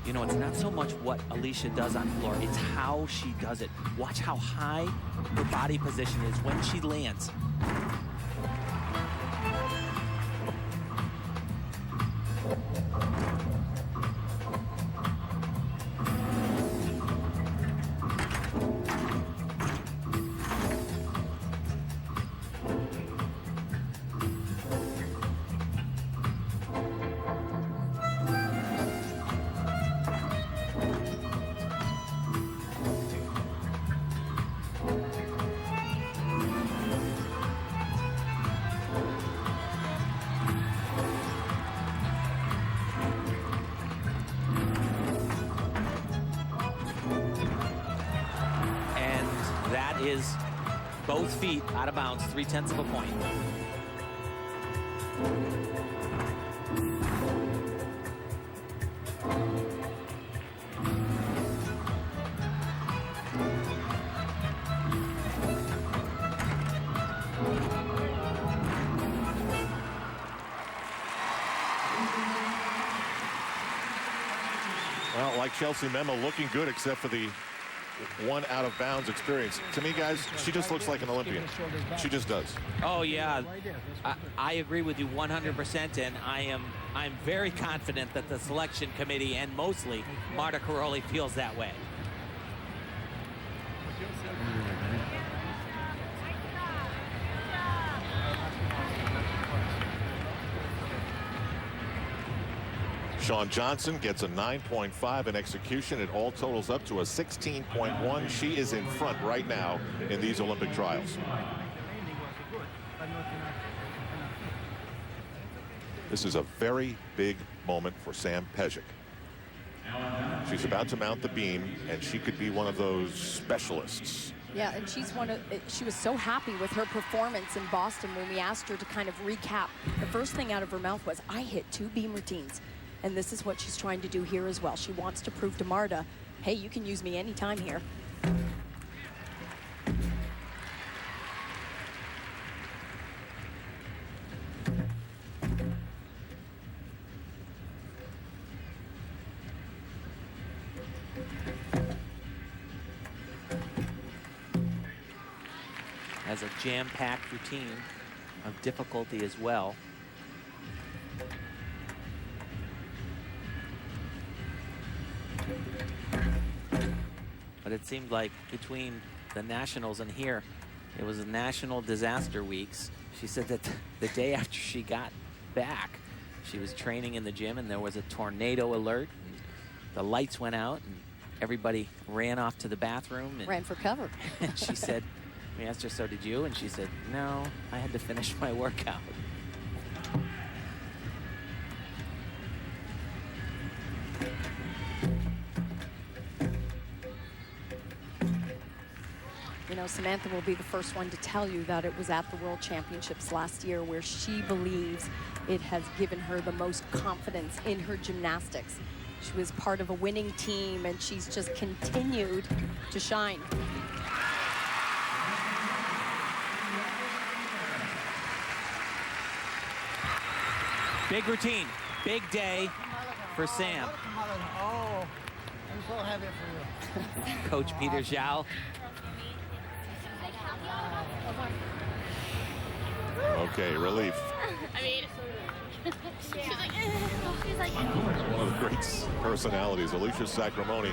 You know, it's not so much what Alicia does on floor, it's how she does it. Watch how high her body position is when she lands. is both feet out of bounds, 0.3 of a point. Well, like Chelsea Memo, looking good except for the one out of bounds experience. To me, guys, she just looks like an Olympian. She just does. Oh yeah, I agree with you 100%, and I'm very confident that the selection committee and mostly Marta Caroli feels that way. Shawn Johnson gets a 9.5 in execution. It all totals up to a 16.1. She is in front right now in these Olympic trials. This is a very big moment for Sam Pejic. She's about to mount the beam, and she could be one of those specialists. Yeah, and she was so happy with her performance in Boston when we asked her to kind of recap. The first thing out of her mouth was, I hit 2 beam routines. And this is what she's trying to do here as well. She wants to prove to Marta, hey, you can use me anytime here. Has a jam-packed routine of difficulty as well. But it seemed like between the nationals and here, it was a national disaster weeks. She said that the day after she got back, she was training in the gym and there was a tornado alert. And the lights went out and everybody ran off to the bathroom. And ran for cover. And she said, we asked her, so did you? And she said, no, I had to finish my workout. You know, Samantha will be the first one to tell you that it was at the World Championships last year where she believes it has given her the most confidence in her gymnastics. She was part of a winning team, and she's just continued to shine. Big routine, big day for Sam. Oh, I'm so happy for you. Coach Peter Zhao. Okay, relief. I mean, she's like, One of the great personalities, Alicia Sacramone.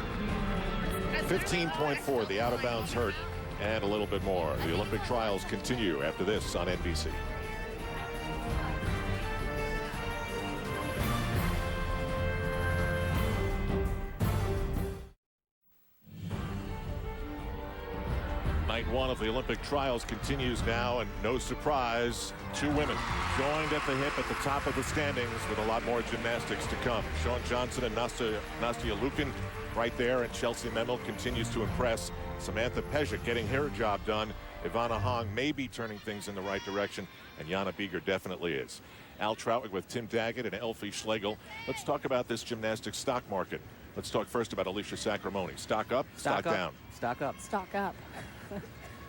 15.4, the out-of-bounds hurt, and a little bit more. The Olympic trials continue after this on NBC. Night 1 of the Olympic trials continues now, and no surprise, 2 women joined at the hip at the top of the standings with a lot more gymnastics to come. Shawn Johnson and Nastia Liukin right there, and Chelsea Memmel continues to impress. Samantha Pejic getting her job done. Ivana Hong may be turning things in the right direction, and Jana Bieger definitely is. Al Trautwig with Tim Daggett and Elfie Schlegel. Let's talk about this gymnastics stock market. Let's talk first about Alicia Sacramone. Stock up, stock down. Stock up. Stock up.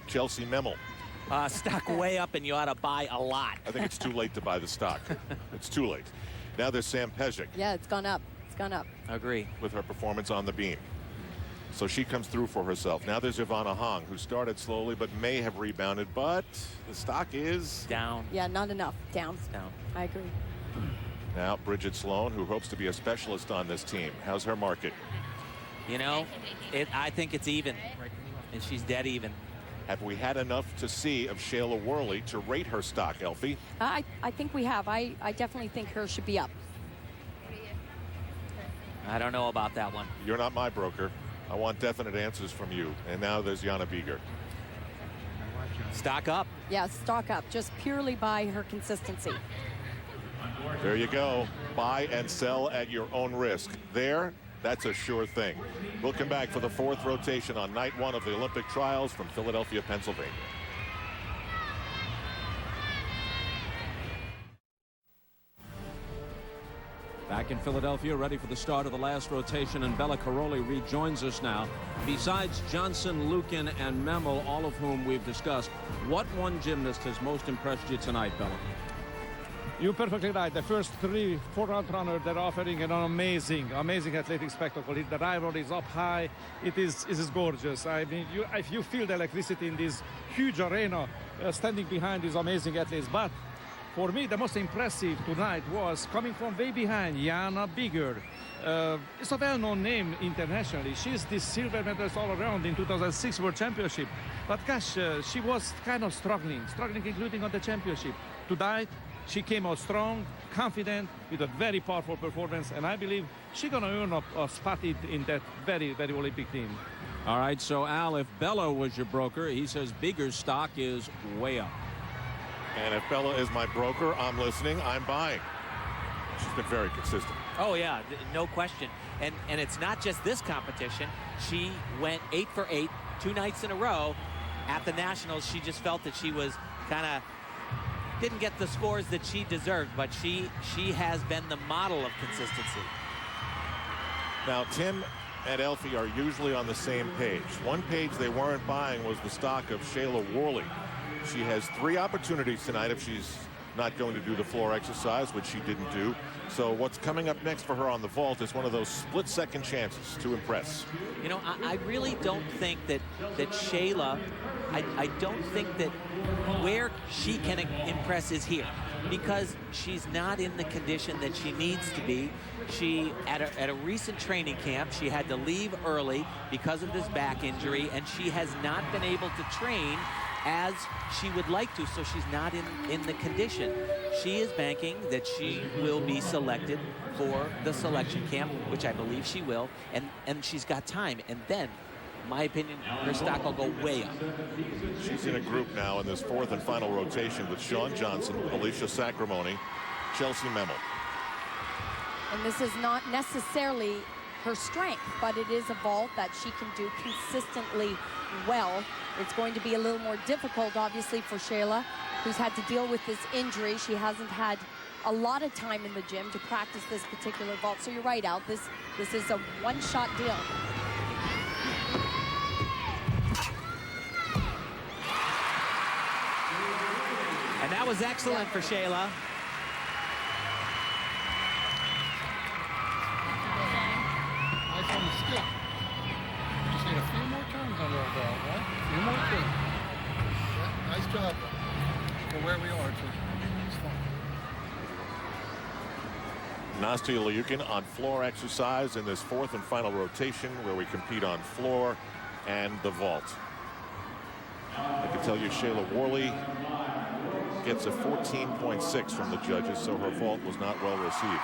Chelsea Memmel. Stock way up, and you ought to buy a lot. I think it's too late to buy the stock. It's too late. Now there's Sam Pejic. Yeah, it's gone up. It's gone up. Agree. With her performance on the beam. So she comes through for herself. Now there's Ivana Hong, who started slowly but may have rebounded, but the stock is down. Yeah, not enough. Down. It's down. I agree. Now Bridget Sloan, who hopes to be a specialist on this team. How's her market? You know, I think it's even, and she's dead even. Have we had enough to see of Shayla Worley to rate her stock, Elfie? I think we have. I definitely think hers should be up. I don't know about that one. You're not my broker. I want definite answers from you. And now there's Jana Bieger. Stock up. Yeah, stock up, just purely by her consistency. There you go. Buy and sell at your own risk. There, That's a sure thing. We'll come back for the 4th rotation on night 1 of the Olympic trials from Philadelphia, Pennsylvania. Back in Philadelphia, ready for the start of the last rotation, and Bella Caroli rejoins us now. Besides Johnson, Lukin, and Memel, all of whom we've discussed, what one gymnast has most impressed you tonight, Bella? You're perfectly right. The first 3 4-round runners, they're offering an amazing athletic spectacle. The rivalry is up high. It is gorgeous. I mean, if you feel the electricity in this huge arena, standing behind these amazing athletes. But for me, the most impressive tonight was coming from way behind, Jana Bigger. It's a well-known name internationally. She's the silver medalist all around in 2006 World Championship. But gosh, she was kind of struggling including on the championship. Tonight, she came out strong, confident, with a very powerful performance, and I believe she's going to earn a spot in that very, very Olympic team. All right, so Al, if Bella was your broker, he says Bigger's stock is way up. And if Bella is my broker, I'm listening, I'm buying. She's been very consistent. Oh, yeah, no question. And it's not just this competition. She went 8 for 8, 2 nights in a row. At the Nationals, she just felt that she was kind of didn't get the scores that she deserved, but she has been the model of consistency. Now, Tim and Elfie are usually on the same page. One page they weren't buying was the stock of Shayla Worley. She has 3 opportunities tonight if she's not going to do the floor exercise, which she didn't do. So what's coming up next for her on the vault is one of those split-second chances to impress. You know, I really don't think that Shayla, I don't think that where she can impress is here, because she's not in the condition that she needs to be. She, at a recent training camp, she had to leave early because of this back injury, and she has not been able to train as she would like to, so she's not in the condition. She is banking that she will be selected for the selection camp, which I believe she will, and she's got time, and then, in my opinion, her stock will go way up. She's in a group now in this 4th and final rotation with Shawn Johnson, Alicia Sacramone, Chelsea Memel. And this is not necessarily her strength, but it is a vault that she can do consistently well. It's going to be a little more difficult, obviously, for Shayla, who's had to deal with this injury. She hasn't had a lot of time in the gym to practice this particular vault. So you're right, Al, this is a one-shot deal. And that was excellent for Shayla. Nice on the stick. Just need a few more turns under our belt, right? A few more turns. Yeah, nice job for where we are. It's fine. Nastia Liukin on floor exercise in this 4th and final rotation where we compete on floor and the vault. I can tell you Shayla Worley gets a 14.6 from the judges, so her vault was not well received.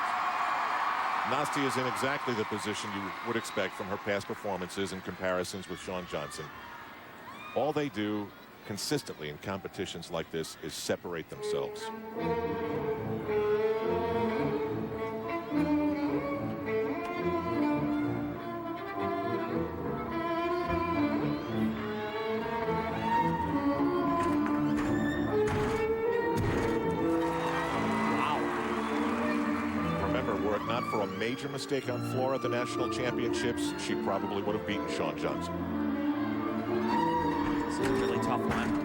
Nastia is in exactly the position you would expect from her past performances and comparisons with Shawn Johnson. All they do consistently in competitions like this is separate themselves. Not for a major mistake on floor at the national championships, she probably would have beaten Shawn Johnson. This is a really tough one.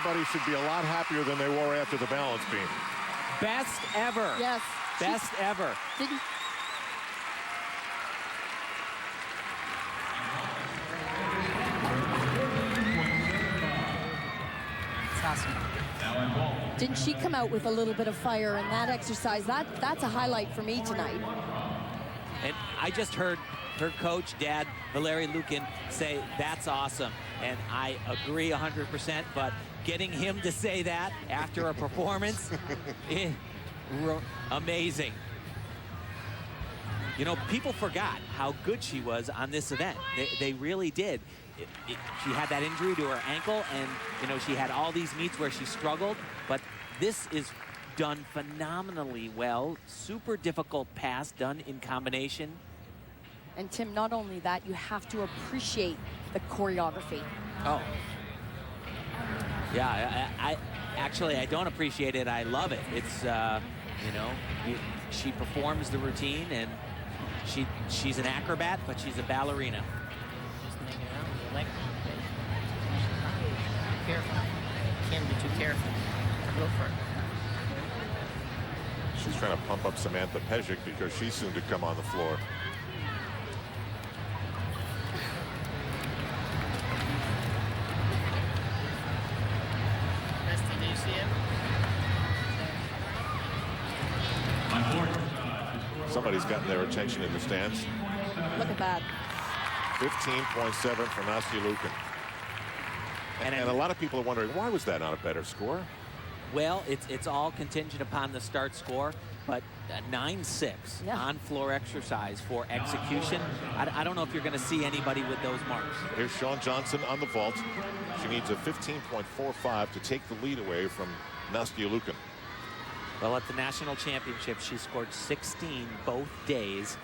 everybody should be a lot happier than they were after the balance beam. Best ever. Yes. Best ever. Didn't Didn't she come out with a little bit of fire in that exercise? That's a highlight for me tonight. And I just heard her coach, Dad, Valery Lukin, say, that's awesome. And I agree 100%, but getting him to say that after a performance, amazing. You know, people forgot how good she was on this event. They really did. She had that injury to her ankle, and, you know, she had all these meets where she struggled, but this is done phenomenally well. Super difficult pass done in combination. And Tim, not only that, you have to appreciate the choreography. Oh. Yeah, I don't appreciate it. I love it. It's, you know, she performs the routine, and she's an acrobat, but she's a ballerina. Careful. Can't be too careful. Go for it. She's trying to pump up Samantha Pejic because she's soon to come on the floor. Misty, do you see him? Somebody's gotten their attention in the stands. Look at that. 15.7 for Nastya Lukin. And a lot of people are wondering, why was that not a better score? Well, it's all contingent upon the start score, but 9-6 on floor exercise for execution. I don't know if you're going to see anybody with those marks. Here's Shawn Johnson on the vault. She needs a 15.45 to take the lead away from Nastya Lukin. Well, at the national championship, she scored 16 both days.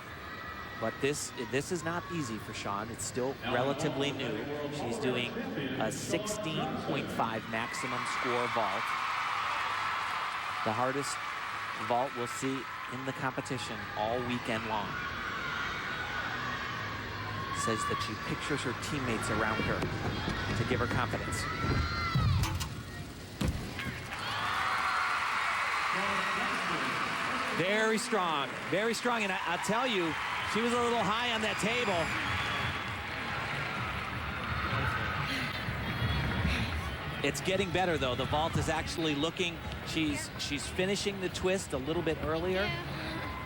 But this is not easy for Shawn. It's still relatively new. She's doing a 16.5 maximum score vault. The hardest vault we'll see in the competition all weekend long. Says that she pictures her teammates around her to give her confidence. Very strong, and I'll tell you, she was a little high on that table. It's getting better, though. The vault is actually looking, she's finishing the twist a little bit earlier.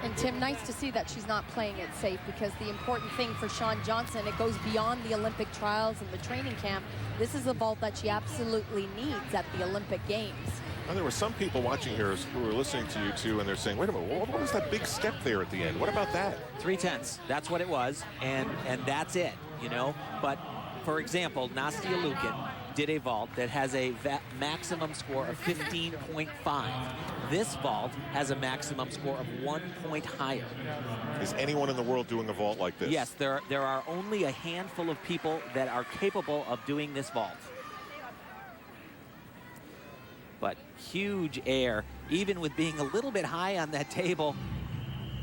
And Tim, nice to see that she's not playing it safe, because the important thing for Shawn Johnson, it goes beyond the Olympic trials and the training camp. This is a vault that she absolutely needs at the Olympic Games. Now, there were some people watching here who were listening to you two, and they're saying, wait a minute, what was that big step there at the end? What about that? 3/10, that's what it was, and that's it, you know. But, for example, Nastya Lukin did a vault that has a maximum score of 15.5. This vault has a maximum score of 1 point higher. Is anyone in the world doing a vault like this? Yes, there are only a handful of people that are capable of doing this vault. But huge air, even with being a little bit high on that table.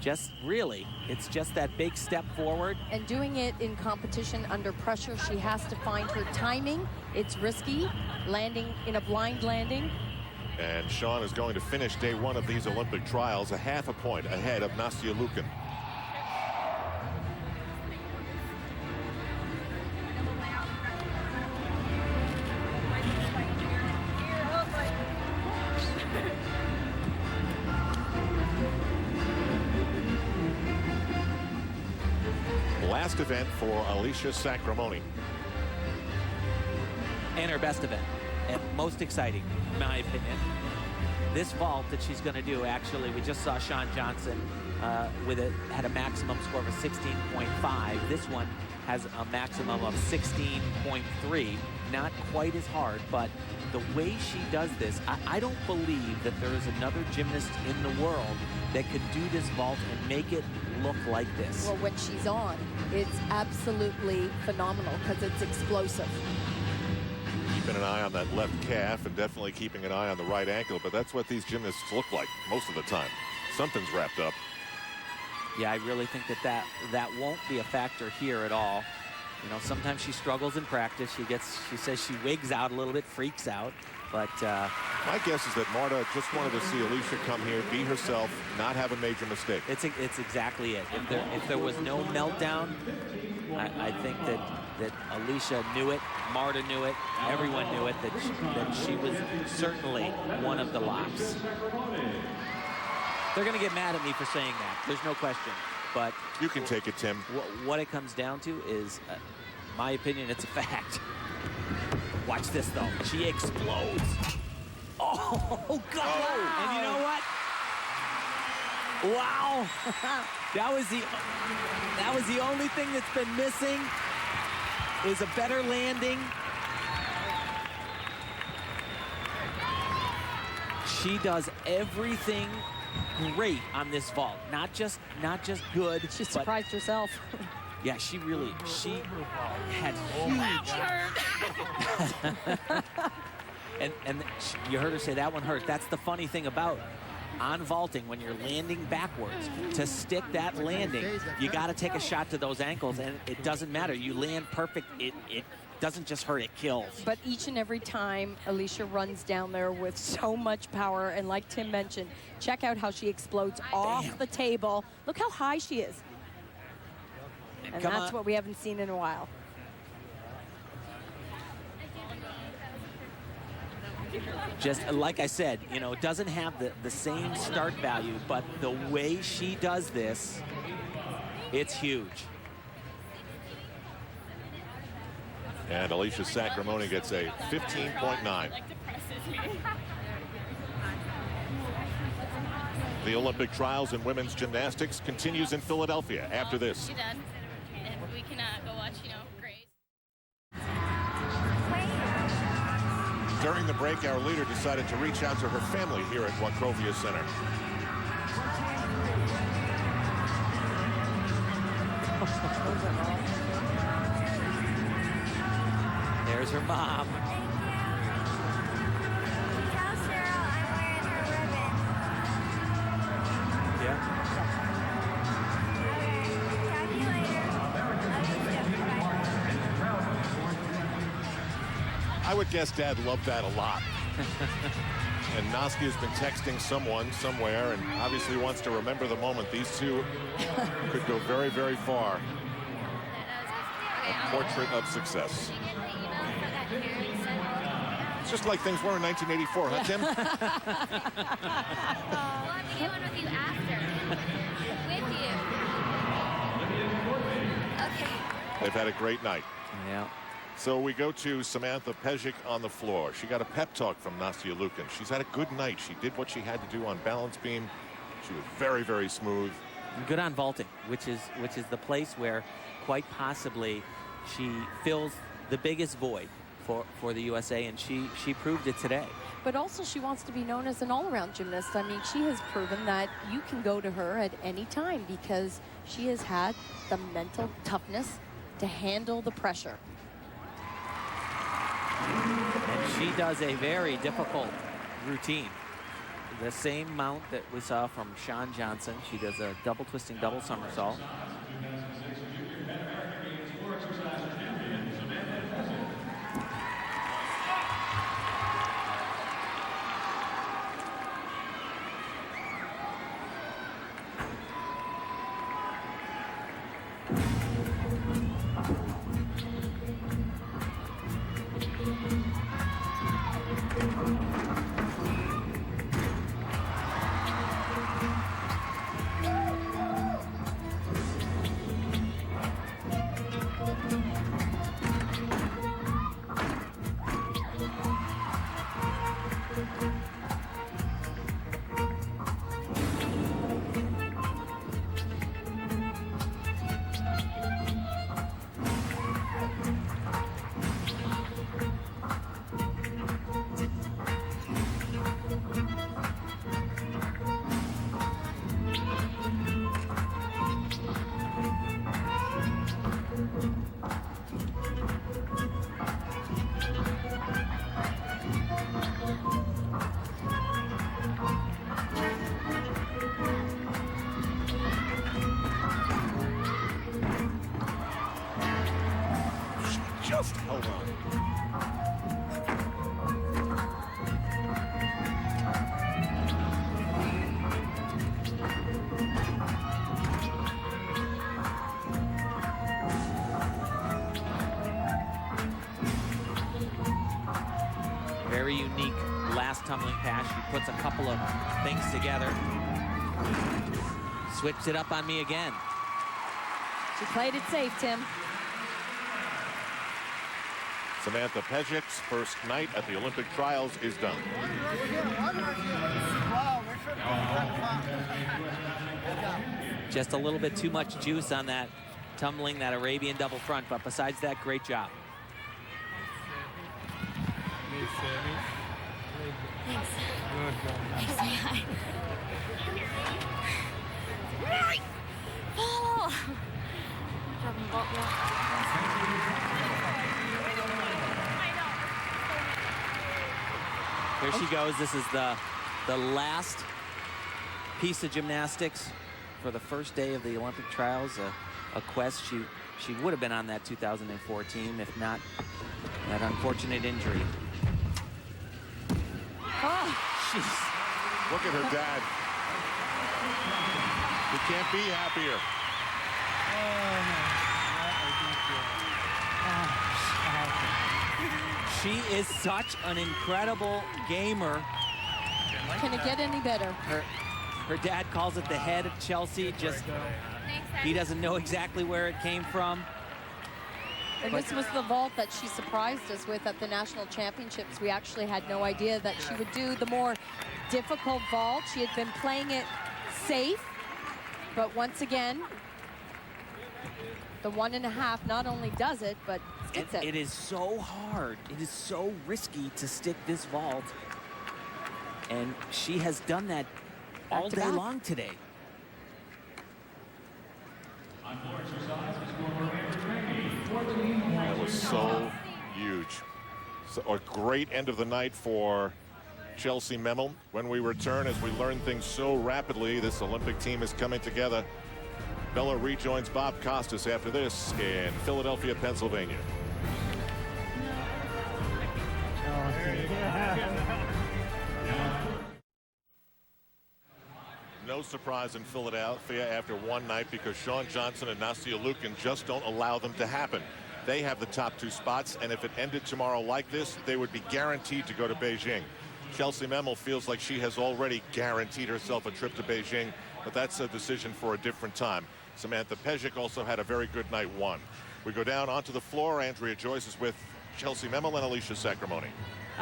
Just really, it's just that big step forward. And doing it in competition under pressure, she has to find her timing. It's risky, landing in a blind landing. And Shawn is going to finish day one of these Olympic trials a half a point ahead of Nastya Lukin. Last event for Alicia Sacramone. And her best event, and most exciting, in my opinion. This vault that she's going to do, actually, we just saw Shawn Johnson had a maximum score of a 16.5. This one has a maximum of 16.3. Not quite as hard, but the way she does this, I don't believe that there is another gymnast in the world that could do this vault and make it look like this. Well, when she's on, it's absolutely phenomenal because it's explosive. Keeping an eye on that left calf and definitely keeping an eye on the right ankle, but that's what these gymnasts look like most of the time. Something's wrapped up. Yeah, I really think that won't be a factor here at all. You know, sometimes she struggles in practice. She says she wigs out a little bit, freaks out. But my guess is that Marta just wanted to see Alicia come here, be herself, not have a major mistake. It's exactly it. If there was no meltdown, I think that Alicia knew it, Marta knew it, everyone knew it, that she was certainly one of the locks. They're going to get mad at me for saying that. There's no question. But you can take it, Tim. What it comes down to is, my opinion, it's a fact. Watch this, though. She explodes. Oh, God. Wow. And you know what? Wow. that was the only thing that's been missing is a better landing. She does everything great on this vault. Not just good. She surprised herself. Yeah, she had huge. and you heard her say that one hurt. That's the funny thing about on vaulting, when you're landing backwards, to stick that landing, you got to take a shot to those ankles, and it doesn't matter. You land perfect. It doesn't just hurt, it kills. But each and every time Alicia runs down there with so much power, and like Tim mentioned, check out how she explodes off the table. Look how high she is. And that's what we haven't seen in a while. Just like I said, you know, it doesn't have the same start value, but the way she does this, it's huge. And Alicia Sacramone gets a 15.9. The Olympic trials in women's gymnastics continues in Philadelphia after this. You're done. And we can go watch, you know, Grace. During the break, our leader decided to reach out to her family here at Wachovia Center. There's her mom. Tell Cheryl I'm wearing her ribbon. Yeah. Okay. Talk to you later. I would guess Dad loved that a lot. And Noski has been texting someone somewhere and obviously wants to remember the moment. These two could go very, very far. A portrait of success. It's just like things were in 1984, huh, Tim? We'll have to get one with you after. With you. Okay. They've had a great night. Yeah. So we go to Samantha Pejic on the floor. She got a pep talk from Nastya Lukin. She's had a good night. She did what she had to do on balance beam. She was very, very smooth. And good on vaulting, which is the place where quite possibly she fills the biggest void for the USA, and she proved it today. But also she wants to be known as an all-around gymnast. I mean, she has proven that you can go to her at any time because she has had the mental toughness to handle the pressure. And she does a very difficult routine. The same mount that we saw from Shawn Johnson. She does a double twisting, double somersault. very unique last tumbling pass. She puts a couple of things together. Switched it up on me again. She played it safe, Tim. Samantha Pejic's first night at the Olympic trials is done. Just a little bit too much juice on that tumbling, that Arabian double front, but besides that, great job. Follow. Here she goes. This is the last piece of gymnastics for the first day of the Olympic trials. A quest. She would have been on that 2004 team if not that unfortunate injury. Oh, jeez. Look at her dad. He can't be happier. She is such an incredible gamer. Can it get any better? Her dad calls it the head of Chelsea. Just he doesn't know exactly where it came from. And this was the vault that she surprised us with at the national championships. We actually had no idea that she would do the more difficult vault. She had been playing it safe, but once again, the 1.5 not only does it, but gets it. It is so hard. It is so risky to stick this vault. And she has done that all day long today. That was so huge. So a great end of the night for Chelsea Memel. When we return, as we learn things so rapidly, this Olympic team is coming together. Bella rejoins Bob Costas after this in Philadelphia, Pennsylvania. No surprise in Philadelphia after one night because Shawn Johnson and Nastia Liukin just don't allow them to happen. They have the top 2 spots, and if it ended tomorrow like this, they would be guaranteed to go to Beijing. Chelsea Memel feels like she has already guaranteed herself a trip to Beijing, but that's a decision for a different time. Samantha Pejic also had a very good night 1. We go down onto the floor. Andrea Joyce is with Chelsea Memel and Alicia Sacramone.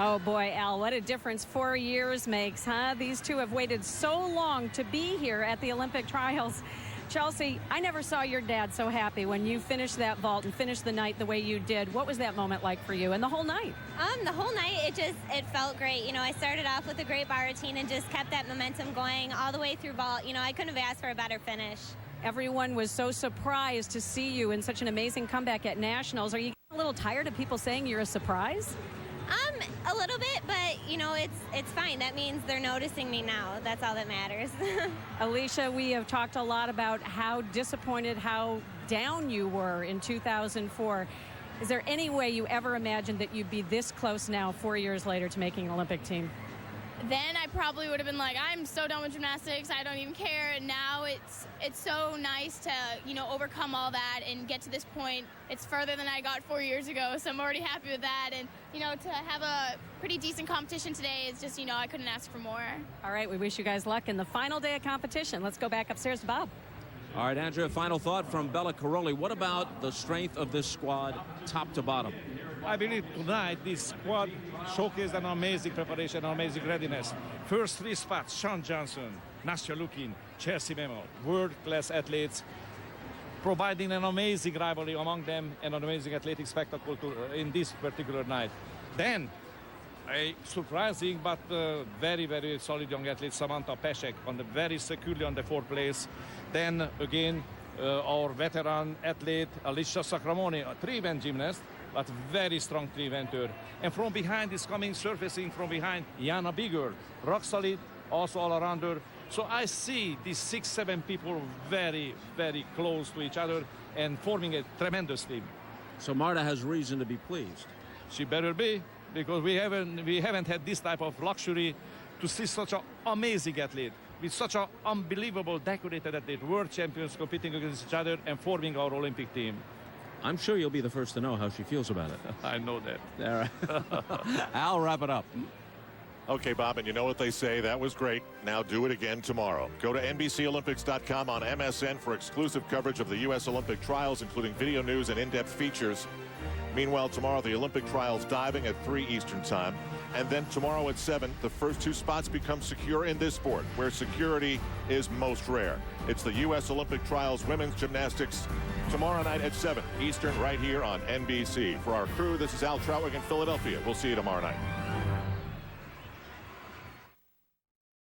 Oh boy, Al, what a difference 4 years makes, huh? These two have waited so long to be here at the Olympic trials. Chelsea, I never saw your dad so happy when you finished that vault and finished the night the way you did. What was that moment like for you and the whole night? The whole night, it felt great. You know, I started off with a great bar routine and just kept that momentum going all the way through vault. You know, I couldn't have asked for a better finish. Everyone was so surprised to see you in such an amazing comeback at Nationals. Are you a little tired of people saying you're a surprise? A little bit, but you know, it's fine. That means they're noticing me now. That's all that matters. Alicia, we have talked a lot about how disappointed, how down you were in 2004. Is there any way you ever imagined that you'd be this close now 4 years later to making an Olympic team? Then I probably would have been like, I'm so done with gymnastics, I don't even care. And now it's so nice to, you know, overcome all that and get to this point. It's further than I got 4 years ago, so I'm already happy with that. And, you know, to have a pretty decent competition today is just, you know, I couldn't ask for more. All right, we wish you guys luck in the final day of competition. Let's go back upstairs to Bob. All right, Andrea, final thought from Bella Caroli. What about the strength of this squad, top to bottom? I believe tonight this squad showcased an amazing preparation, an amazing readiness. First 3 spots, Shawn Johnson, Nastia Liukin, Chelsea Memel, world-class athletes, providing an amazing rivalry among them and an amazing athletic spectacle in this particular night. Then, a surprising but very, very solid young athlete, Samantha Pejec, very securely on the 4th place. Then, again, our veteran athlete, Alicia Sacramone, a 3-event gymnast, but very strong 3-eventer. And from behind is coming, surfacing from behind, Jana Bigger, rock solid, also all-arounder. So I see these 6-7 people very, very close to each other and forming a tremendous team. So Marta has reason to be pleased. She better be, because we haven't had this type of luxury to see such an amazing athlete with such an unbelievable decorated athlete, world champions competing against each other and forming our Olympic team. I'm sure you'll be the first to know how she feels about it. I know that. All right. I'll wrap it up. Okay, Bob, and you know what they say. That was great. Now do it again tomorrow. Go to NBCOlympics.com on MSN for exclusive coverage of the U.S. Olympic trials, including video news and in-depth features. Meanwhile, tomorrow, the Olympic trials diving at 3 Eastern time. And then tomorrow at 7, the first 2 spots become secure in this sport, where security is most rare. It's the U.S. Olympic trials women's gymnastics tomorrow night at 7 Eastern right here on NBC. For our crew, this is Al Trautwig in Philadelphia. We'll see you tomorrow night.